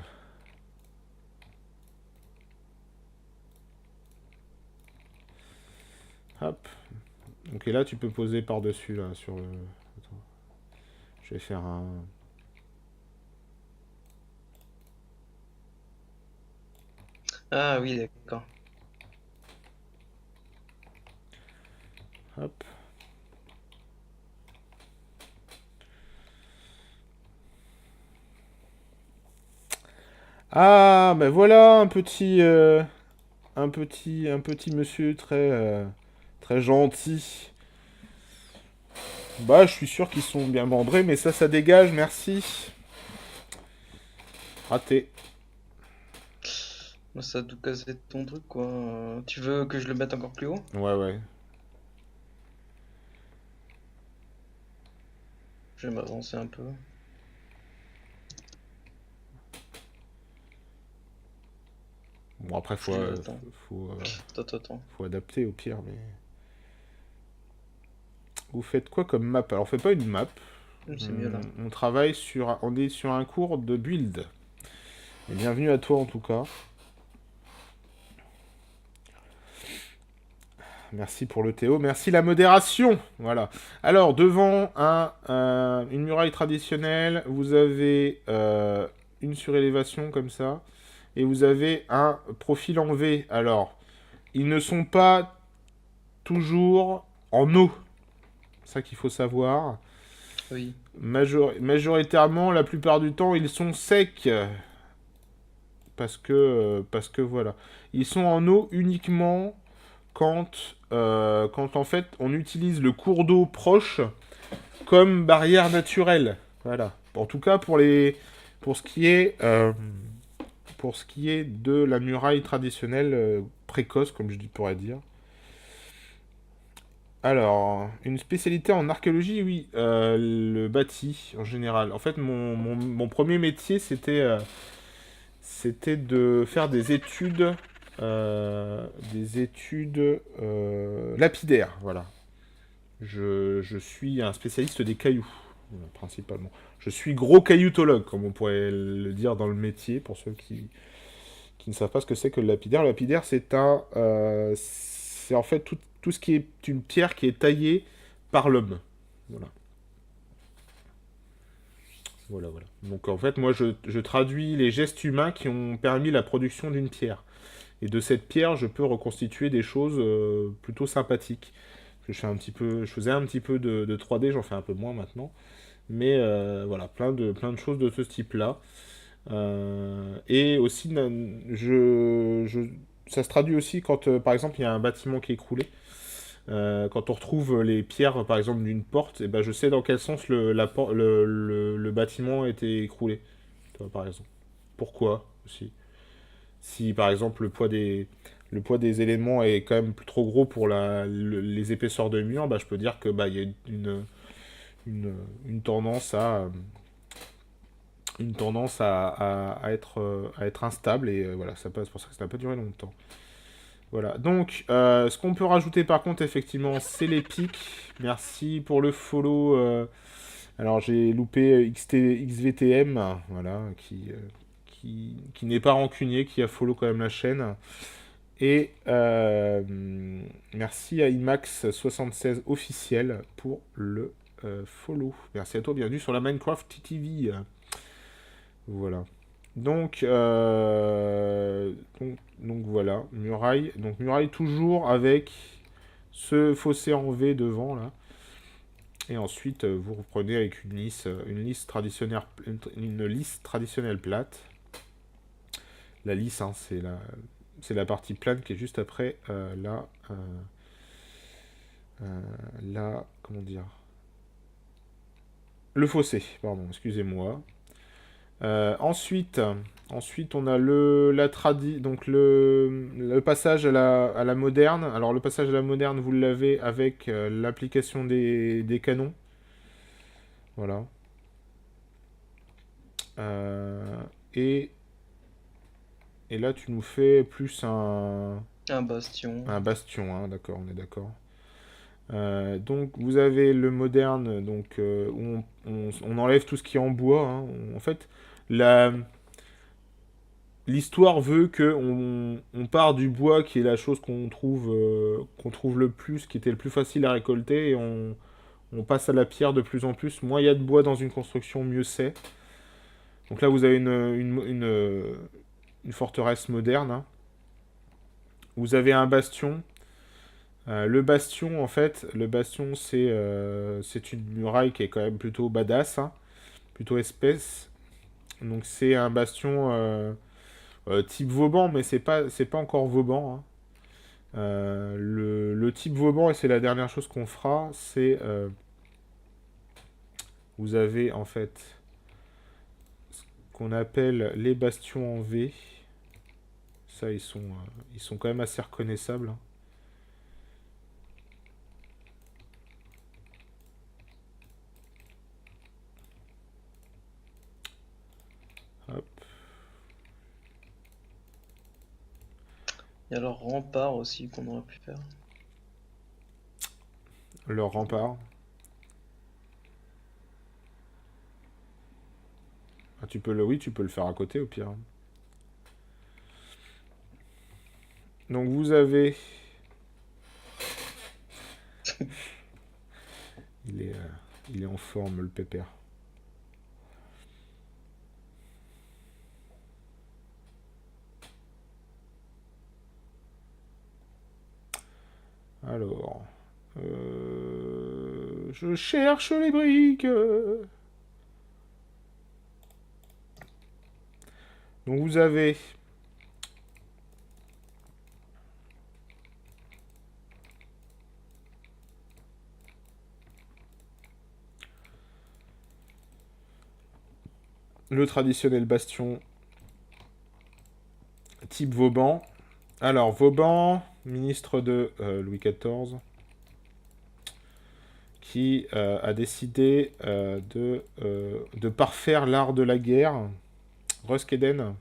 Hop. Donc et là, tu peux poser par-dessus, là, sur le... Attends. Je vais faire un... Ah oui, d'accord. Hop. Ah, ben voilà, un petit monsieur très gentil. Bah, je suis sûr qu'ils sont bien membrés, mais ça dégage, merci. Raté. Moi, ça a tout cassé ton truc, quoi. Tu veux que je le mette encore plus haut? Ouais, ouais. Je vais m'avancer un peu. Bon, après, Attends, faut, attends. faut adapter au pire, mais... Vous faites quoi comme map? Alors, on fait pas une map. C'est mieux là. On travaille sur... On est sur un cours de build. Et bienvenue à toi, en tout cas. Merci pour le Théo. Merci la modération. Voilà. Alors, devant une muraille traditionnelle, vous avez une surélévation comme ça. Et vous avez un profil en V. Alors, ils ne sont pas toujours en eau. C'est ça qu'il faut savoir. Oui. Majoritairement, la plupart du temps, ils sont secs. Parce que voilà. Ils sont en eau uniquement quand en fait on utilise le cours d'eau proche comme barrière naturelle. Voilà. En tout cas pour ce qui est de la muraille traditionnelle précoce, comme je pourrais dire. Alors, une spécialité en archéologie, oui, le bâti en général. En fait, mon premier métier, c'était de faire des études lapidaires, voilà. Je suis un spécialiste des cailloux, principalement. Je suis gros cailloutologue, comme on pourrait le dire dans le métier, pour ceux qui ne savent pas ce que c'est que le lapidaire. Le lapidaire, c'est en fait tout ce qui est une pierre qui est taillée par l'homme. Voilà. Voilà, voilà. Donc en fait, moi, je traduis les gestes humains qui ont permis la production d'une pierre. Et de cette pierre, je peux reconstituer des choses plutôt sympathiques. Je faisais un petit peu de 3D, j'en fais un peu moins maintenant. Mais voilà, plein de choses de ce type-là. Et aussi, ça se traduit aussi quand, par exemple, il y a un bâtiment qui est écroulé. Quand on retrouve les pierres, par exemple, d'une porte, et ben, je sais dans quel sens le bâtiment a été écroulé, toi, par exemple. Pourquoi aussi. Si, par exemple, le poids des éléments est quand même trop gros pour les épaisseurs de mur, bah, je peux dire que bah, il y a une tendance à être instable, et voilà, c'est pour ça que ça n'a pas duré longtemps. Voilà, donc ce qu'on peut rajouter par contre, effectivement, c'est les pics. Merci pour le follow. Alors j'ai loupé XVTM, voilà, qui n'est pas rancunier, qui a follow quand même la chaîne. Et merci à IMAX76 officiel pour le follow. Merci à toi, bienvenue sur la Minecraft TV. Voilà. Donc, voilà, muraille. Donc muraille toujours avec ce fossé en V devant là. Et ensuite, vous reprenez avec une lisse traditionnelle, une lisse traditionnelle plate. La lisse, hein, c'est la partie plane qui est juste après comment dire, le fossé. Pardon, excusez-moi. Ensuite, on a donc le passage à la moderne. Alors, le passage à la moderne, vous l'avez avec l'application des canons. Voilà. Euh, et, et là, tu nous fais plus Un bastion. un bastion, hein, d'accord, on est d'accord. Donc, vous avez le moderne, donc, où on enlève tout ce qui est en bois, hein. En fait, la, l'histoire veut que on part du bois qui est la chose qu'on trouve le plus, qui était le plus facile à récolter, et on passe à la pierre de plus en plus. Moins il y a de bois dans une construction, mieux c'est. Donc là, vous avez une forteresse moderne, hein. Vous avez un bastion. Le bastion, en fait, c'est une muraille qui est quand même plutôt badass, hein, plutôt espèce. Donc c'est un bastion type Vauban, mais c'est pas encore Vauban, hein. Le type Vauban, et c'est la dernière chose qu'on fera, c'est vous avez en fait ce qu'on appelle les bastions en V. Ça, ils sont quand même assez reconnaissables, hein. Hop, Il y a leur rempart aussi qu'on aurait pu faire. leur rempart. Ah, oui, tu peux le faire à côté au pire. Donc vous avez, il est, euh, il est en forme le pépère. Alors, je cherche les briques. Donc vous avez le traditionnel bastion type Vauban. Alors, Vauban, ministre de Louis XIV, qui a décidé de parfaire l'art de la guerre, Ruskeden,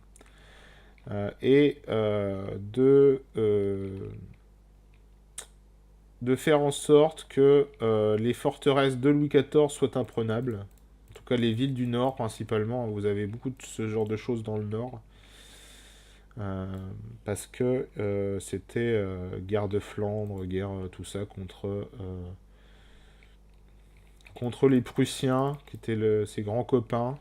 et de faire en sorte que les forteresses de Louis XIV soient imprenables. En tout cas, les villes du Nord, principalement. Vous avez beaucoup de ce genre de choses dans le Nord. Euh, Parce que c'était guerre de Flandre, guerre tout ça contre les Prussiens, qui étaient ses grands copains.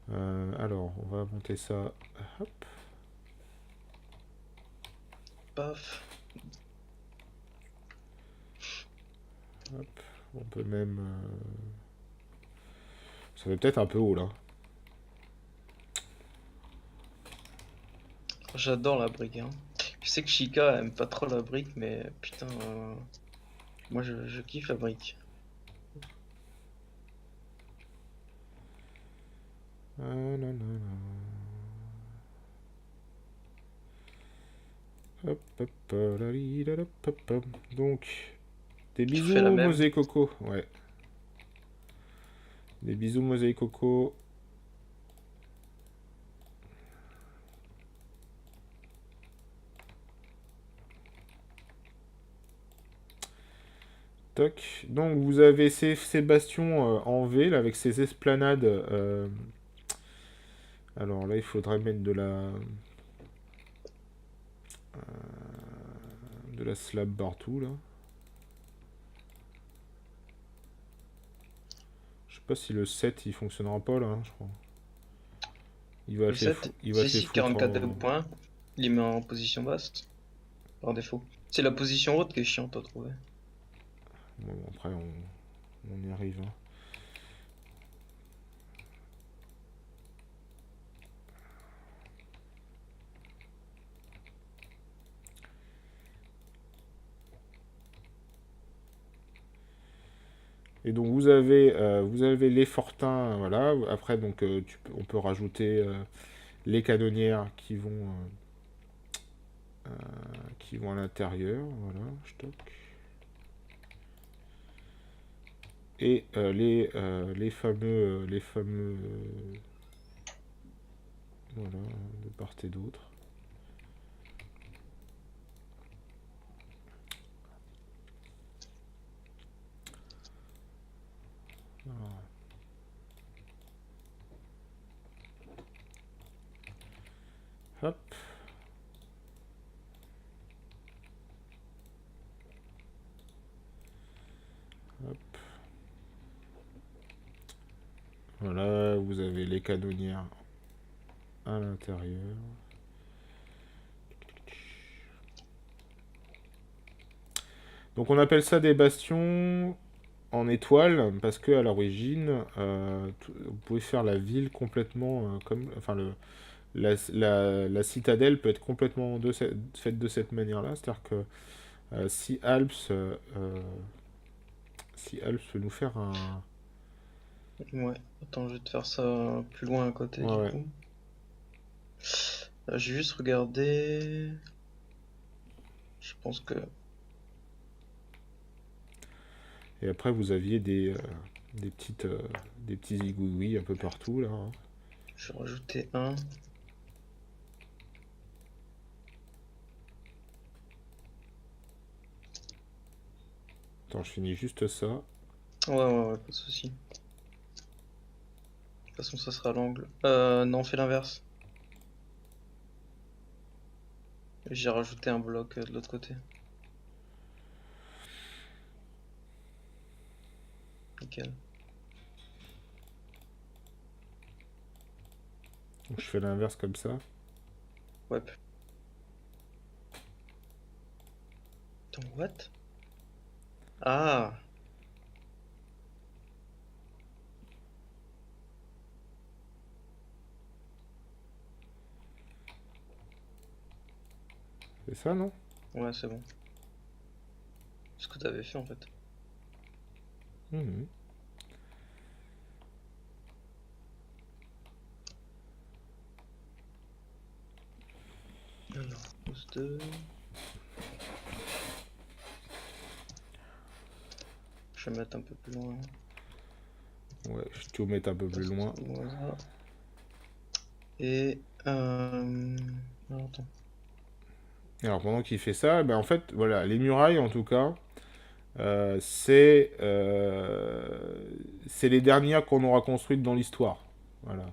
Alors, on va monter ça. Hop, Paf. hop. On peut même. Ça fait peut-être un peu haut là. J'adore la brique, hein. Je sais que Chica aime pas trop la brique, mais putain, moi je kiffe la brique. Non, non, hop, hop, hop, hop, hop. Donc, des Je refais la bisous, même. Mosé Coco. Ouais. Des bisous, Mosé Coco. Toc. Donc, vous avez ces bastions en V, là, avec ces esplanades. Alors là, il faudrait mettre de la slab partout, là. Je sais pas si le 7 il fonctionnera pas, là, hein, je crois. Le 7. Il va C'est se les ici foutre 44 de points. Il les met en position basse. Par défaut. C'est la position haute qui est chiante à trouver. Bon, après, on y arrive. Hein. Et donc vous avez les fortins, voilà. Après donc on peut rajouter les canonnières qui vont à l'intérieur, voilà, stock. Et les fameux voilà, de part et d'autre. Voilà. Hop. Hop. Voilà, vous avez les canonnières à l'intérieur. Donc on appelle ça des bastions en étoile parce que à l'origine, vous pouvez faire la ville complètement comme, enfin la citadelle peut être complètement faite de cette manière-là, c'est-à-dire que si si Alps veut nous faire un, Ouais. Attends, je vais te faire ça plus loin à côté ouais, du ouais. coup. J'ai juste regardé. Je pense que. Et après vous aviez des petits zigouigouis un peu partout là. Hein. Je vais rajouter un. Attends, je finis juste ça. Ouais, pas de souci. De toute façon, ça sera l'angle. Non, fais l'inverse. J'ai rajouté un bloc de l'autre côté. Nickel. Donc je fais l'inverse comme ça. Ouais. Attends, what? Ah! C'est ça, non? Ouais, c'est bon. Ce que t'avais fait en fait. Mhm. Alors, pose 2. Je vais mettre un peu plus loin. Ouais, je te mettre un peu plus loin. Voilà. Et alors, attends. Alors pendant qu'il fait ça, ben en fait, voilà, les murailles en tout cas, c'est les dernières qu'on aura construites dans l'histoire. Voilà.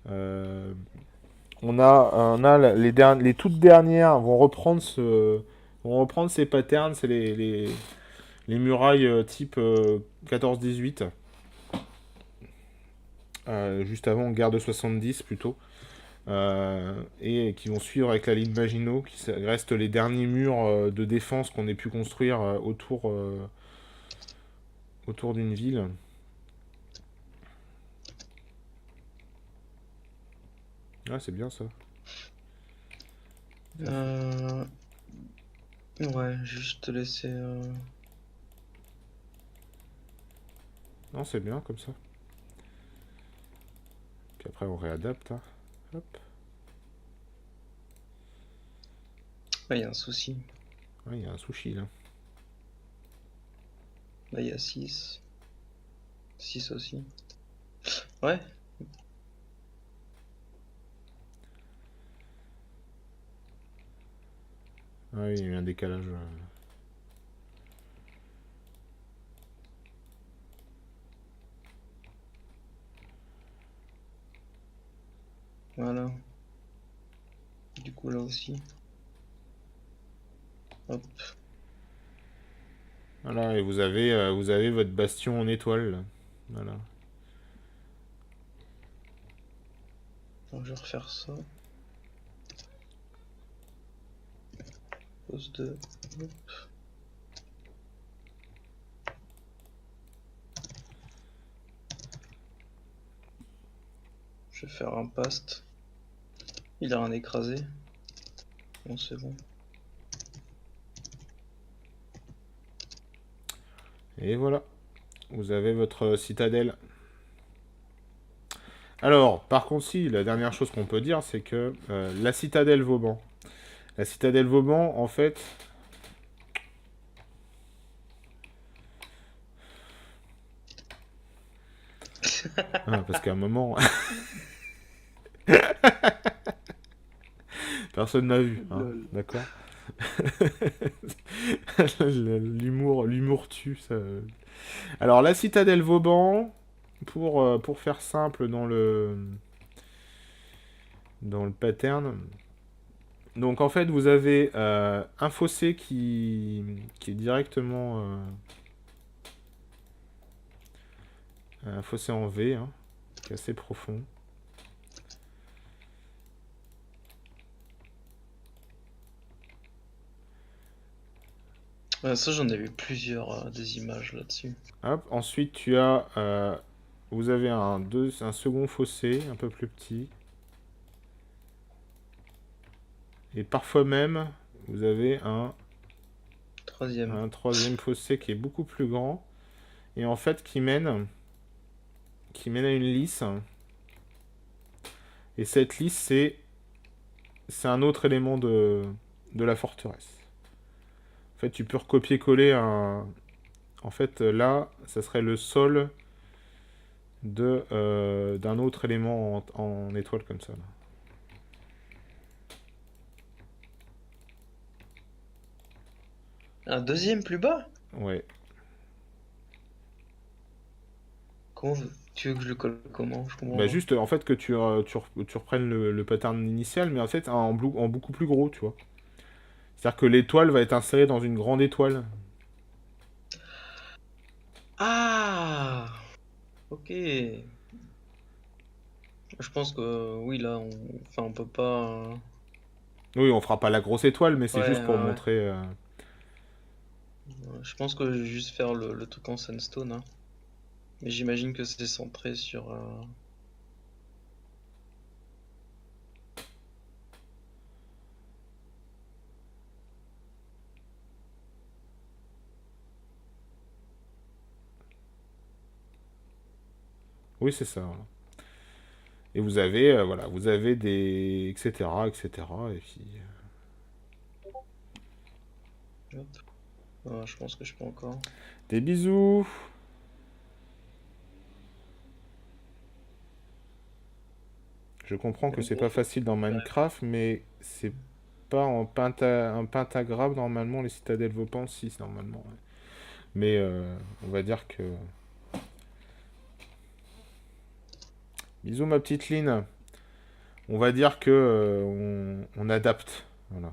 Euh, les toutes dernières vont reprendre ces patterns, c'est les murailles type 14-18, juste avant guerre de 70 plutôt. Et qui vont suivre avec la ligne Maginot, qui reste les derniers murs de défense qu'on ait pu construire autour d'une ville. Ah, c'est bien ça. Euh, ouais, juste te laisser. Non, c'est bien comme ça. Puis après, on réadapte. Hein. Hop. Ah, il y a un souci. Ouais, il y a un sushi là. Là, il y a 6. 6 aussi. Ouais. Ah oui, il y a eu un décalage. Voilà. Du coup, là aussi. Hop. Voilà, et vous avez votre bastion en étoile. Là. Voilà. Donc, je vais refaire ça. Pose 2. Je vais faire un past. Il a un écrasé. Bon, c'est bon. Et voilà. Vous avez votre citadelle. Alors, par contre, si, la dernière chose qu'on peut dire, c'est que la citadelle Vauban. La citadelle Vauban, en fait... Ah, parce qu'à un moment... Personne n'a vu, hein, Lol. d'accord. L'humour tue, ça... Alors, la citadelle Vauban, pour faire simple dans le pattern... Donc, en fait, vous avez un fossé qui est directement... un fossé en V, hein, qui est assez profond. Ouais, ça, j'en ai vu plusieurs des images là-dessus. Hop. Ensuite, tu as... vous avez un second fossé, un peu plus petit. Et parfois même, vous avez Troisième. un troisième fossé qui est beaucoup plus grand. Et en fait, qui mène à une lisse. Et cette lisse, c'est un autre élément de la forteresse. En fait, tu peux recopier-coller un... En fait, là, ça serait le sol d'un autre élément en étoile comme ça. Là. Un deuxième plus bas? Ouais. Comment tu veux que je le colle comment? Je comprends Bah pas. juste, en fait, que tu reprennes le pattern initial, mais en fait, en beaucoup plus gros, tu vois. C'est-à-dire que l'étoile va être insérée dans une grande étoile. Ah! Ok. Je pense que oui, là, enfin, on peut pas. Oui, on fera pas la grosse étoile, mais c'est Ouais, juste pour ouais, ouais. montrer... Je pense que je vais juste faire le truc en sandstone, hein. Mais j'imagine que c'est centré sur. Oui, c'est ça. Voilà. Et vous avez, voilà, vous avez des... etc., etc. Et puis... Hop. Je pense que je peux encore. Des bisous. Je comprends que En c'est gros, pas faut facile dans faire. Minecraft, mais c'est pas un pentagramme, normalement, les citadelles Vauban, si, normalement. Ouais. Mais on va dire que... Bisous, ma petite Lynn. On va dire que on adapte. Voilà.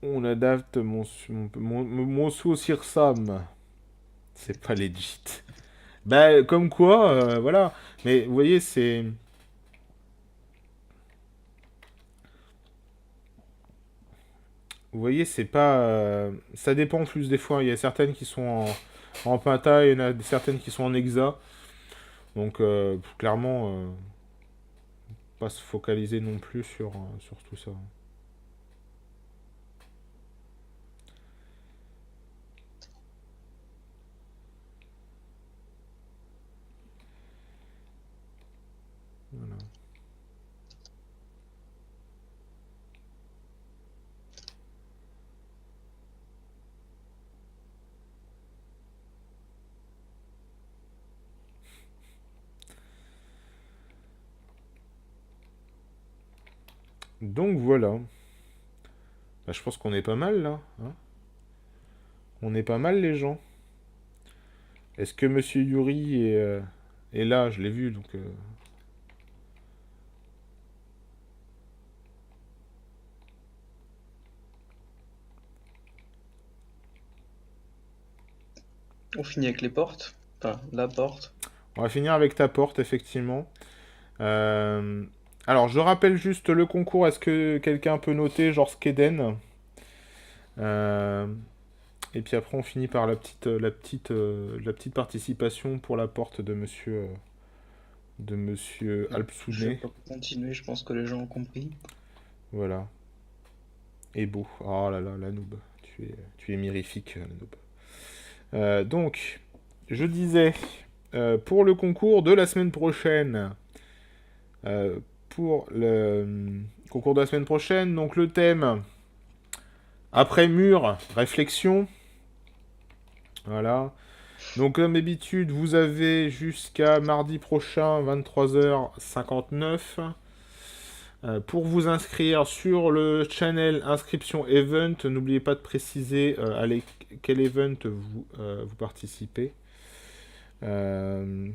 On adapte mon sous-sirsam. C'est pas legit. Bah, comme quoi, voilà. Mais vous voyez, c'est... Vous voyez, c'est pas... ça dépend plus des fois. Il y a certaines qui sont en penta, et il y en a certaines qui sont en hexa. Donc, clairement, pas se focaliser non plus sur tout ça. Voilà. Donc, voilà. Bah, je pense qu'on est pas mal, là. Hein, on est pas mal, les gens. Est-ce que Monsieur Yuri est là? Je l'ai vu, donc... On finit avec les portes. Enfin, la porte. On va finir avec ta porte, effectivement. Euh, Alors, je rappelle juste le concours. Est-ce que quelqu'un peut noter, genre Skeden? Euh, Et puis après, on finit par la petite participation pour la porte de monsieur Je vais Alpsounet. pas continuer, je pense que les gens ont compris. Voilà. Et beau. Oh là là, la noob. Tu es mirifique, la noob. Donc, je disais, pour le concours de la semaine prochaine, euh, pour le concours de la semaine prochaine, donc le thème, après mur, réflexion. Voilà. Donc, comme d'habitude, vous avez jusqu'à mardi prochain, 23h59, pour vous inscrire sur le channel inscription event. N'oubliez pas de préciser quel event vous participez. Euh,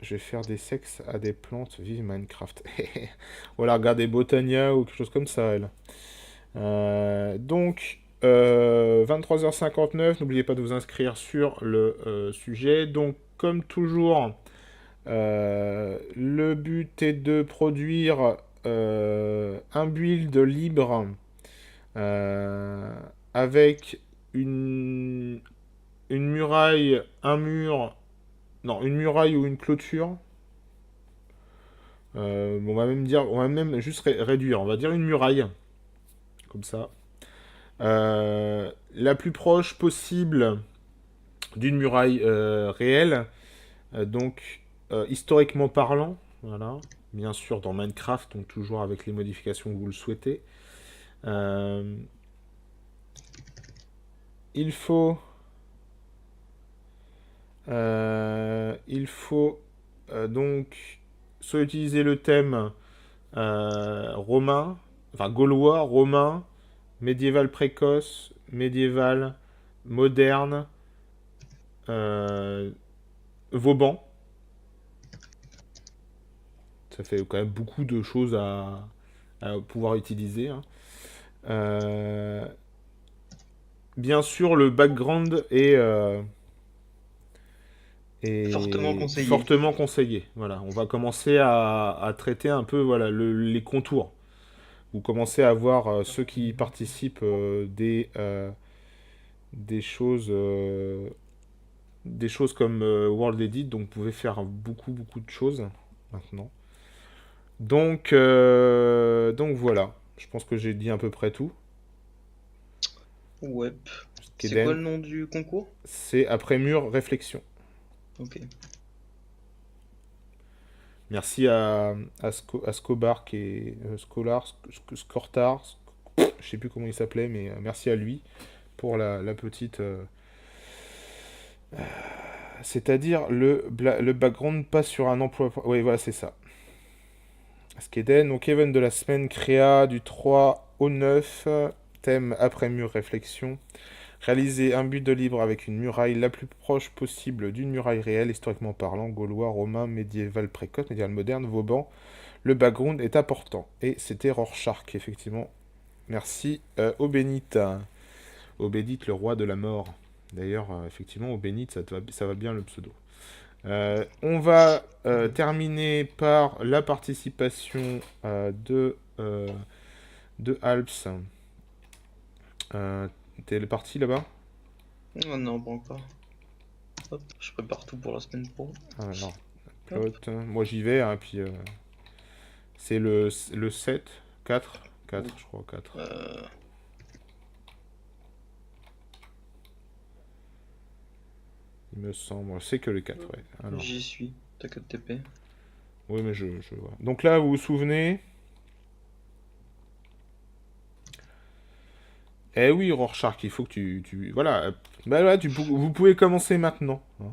je vais faire des sexes à des plantes. Vive Minecraft. Voilà, regardez Botania ou quelque chose comme ça, elle. Donc, 23h59, n'oubliez pas de vous inscrire sur le sujet. Donc, comme toujours, le but est de produire un build libre euh, avec une muraille, un mur, non, une muraille ou une clôture. On va même juste réduire, on va dire une muraille, comme ça. La plus proche possible d'une muraille réelle, donc historiquement parlant, voilà, bien sûr dans Minecraft, donc toujours avec les modifications que vous le souhaitez. Euh, il faut, donc soit utiliser le thème romain, enfin gaulois, romain, médiéval précoce, médiéval, moderne, euh, Vauban. Ça fait quand même beaucoup de choses à pouvoir utiliser, hein. Euh, Bien sûr, le background Fortement est conseillé. fortement conseillé. Voilà, on va commencer à traiter un peu voilà, les contours. Vous commencez à voir ceux qui participent des choses comme World Edit, donc vous pouvez faire beaucoup beaucoup de choses maintenant. Donc voilà, je pense que j'ai dit à peu près tout. Ouais. C'est quoi Keden, le nom du concours? c'est après mur réflexion. Ok. Merci à Scobar qui est Scolar, Scortar, je sais plus comment il s'appelait, mais merci à lui pour la petite. C'est-à-dire le background pas sur un emploi. Oui, voilà, c'est ça. Skeden, donc event de la semaine créa du 3 au 9, thème après mur réflexion. Réaliser un but de libre avec une muraille la plus proche possible d'une muraille réelle, historiquement parlant, gaulois, romain, médiéval précoce, médiéval moderne, Vauban. Le background est important. Et c'était Rorschach, effectivement. Merci Obénite. Obénite, le roi de la mort. D'ailleurs, effectivement, Obénite, ça va bien le pseudo. On va terminer par la participation de Alps. T'es parti là-bas? Oh non, pas encore. Hop, je prépare tout pour la semaine pro. Alors, Hop. plot. Moi j'y vais, hein, puis c'est le 7, 4, Oui. 4, je crois, 4. Euh, Il me semble. C'est que le 4, ouais. Alors, J'y suis. T'as que de TP. oui, mais je vois. Donc là, vous vous souvenez? Eh oui, Rorschach, il faut que voilà. Bah là, vous pouvez commencer maintenant, hein.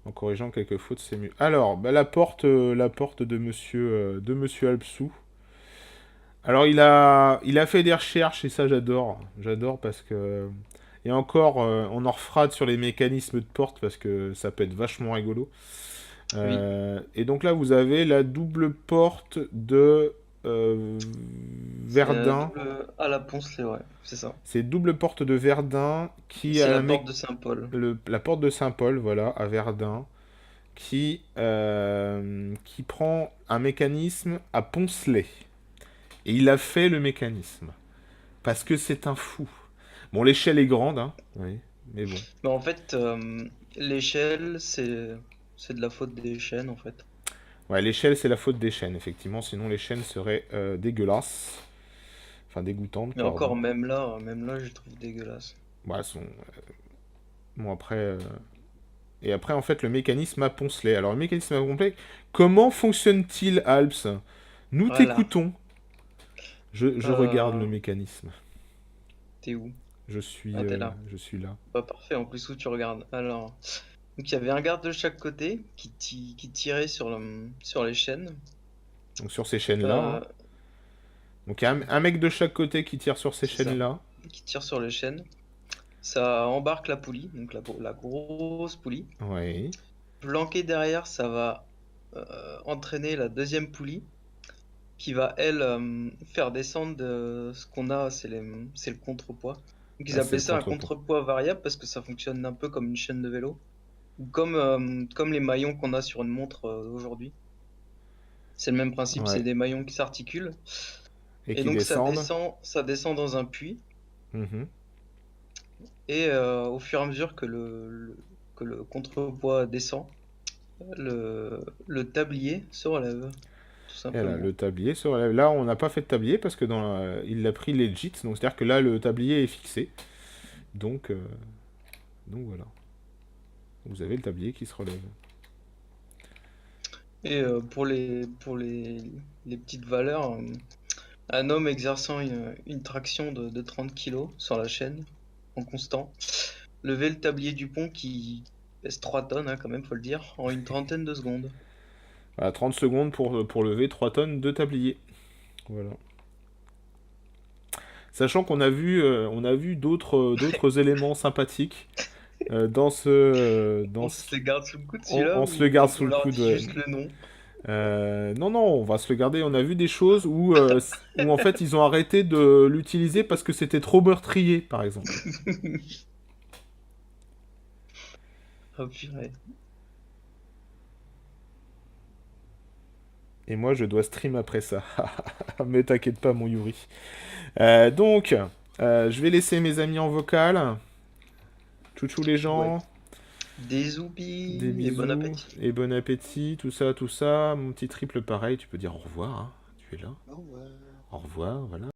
En corrigeant quelques fautes, c'est mieux. Alors, bah, la porte de Monsieur Alpsou. Alors, il a fait des recherches et ça, j'adore. J'adore parce que. Et encore, on en refera sur les mécanismes de porte parce que ça peut être vachement rigolo. Oui. Et donc là, vous avez la double porte de C'est Verdun. double à la Poncelet, ouais, c'est ça. C'est double porte de Verdun qui C'est a la un porte mec. de Saint-Paul. La porte de Saint-Paul, voilà, à Verdun, qui prend un mécanisme à Poncelet. Et il a fait le mécanisme. Parce que c'est un fou. Bon, l'échelle est grande, hein. Oui, mais bon. Mais en fait, l'échelle, c'est de la faute des chaînes, en fait. Ouais, l'échelle, c'est la faute des chaînes, effectivement. Sinon, les chaînes seraient dégueulasses. Enfin, dégoûtantes, Mais pardon. encore, même là, je trouve dégueulasse. Ouais, elles sont... Bon, après... Et après, en fait, le mécanisme à poncelet. Alors, le mécanisme à poncelet, comment fonctionne-t-il, Alps? Nous Voilà. t'écoutons. Je regarde le Euh, mécanisme. T'es où? Je suis, Ah, t'es euh, là. je suis là. Bah, parfait, en plus où tu regardes. Alors, donc il y avait un garde de chaque côté qui tirait sur les chaînes. Donc, sur ces chaînes-là, hein. Euh, Donc, il y a un mec de chaque côté qui tire sur ces c'est ça. chaînes-là. Qui tire sur les chaînes. Ça embarque la poulie, donc la grosse poulie. Oui. Planqué derrière, ça va entraîner la deuxième poulie qui va, elle, faire descendre ce qu'on a, c'est le contrepoids. Donc ils Ah, c'est appelaient le ça un contrepoids. contrepoids variable parce que ça fonctionne un peu comme une chaîne de vélo. Ou comme les maillons qu'on a sur une montre aujourd'hui. C'est le même principe, c'est Ouais. des maillons qui s'articulent. Et Et qui donc descendent. ça descend dans un puits. Mhm. Et au fur et à mesure que le contrepoids descend, le tablier se relève, tout Et là, simplement. le tablier se relève. Là, on n'a pas fait de tablier parce que il l'a pris legit. Donc, c'est-à-dire que là, le tablier est fixé. Donc, voilà. Vous avez le tablier qui se relève. Et les petites valeurs, un homme exerçant une traction de 30 kilos sur la chaîne, en constant, levait le tablier du pont qui pèse 3 tonnes, hein, quand même, faut le dire, en une trentaine de secondes. Voilà, 30 secondes pour lever 3 tonnes de tablier. Voilà. Sachant on a vu d'autres éléments sympathiques On se les garde sous le coude celui-là on se le ou garde on sous le leur coude. dit Ouais. juste le nom? Non, non, on va se le garder. On a vu des choses où en fait ils ont arrêté de l'utiliser parce que c'était trop meurtrier, par exemple. Oh purée. Et moi, je dois stream après ça. Mais t'inquiète pas, mon Yuri. Donc, je vais laisser mes amis en vocal. Chouchou les Ouais. gens. Des Des zoupis et bon bisous appétit. et bon appétit, tout ça, tout ça. Mon petit triple, pareil, tu peux dire au revoir, hein. Tu es là. Au revoir. Au revoir, voilà.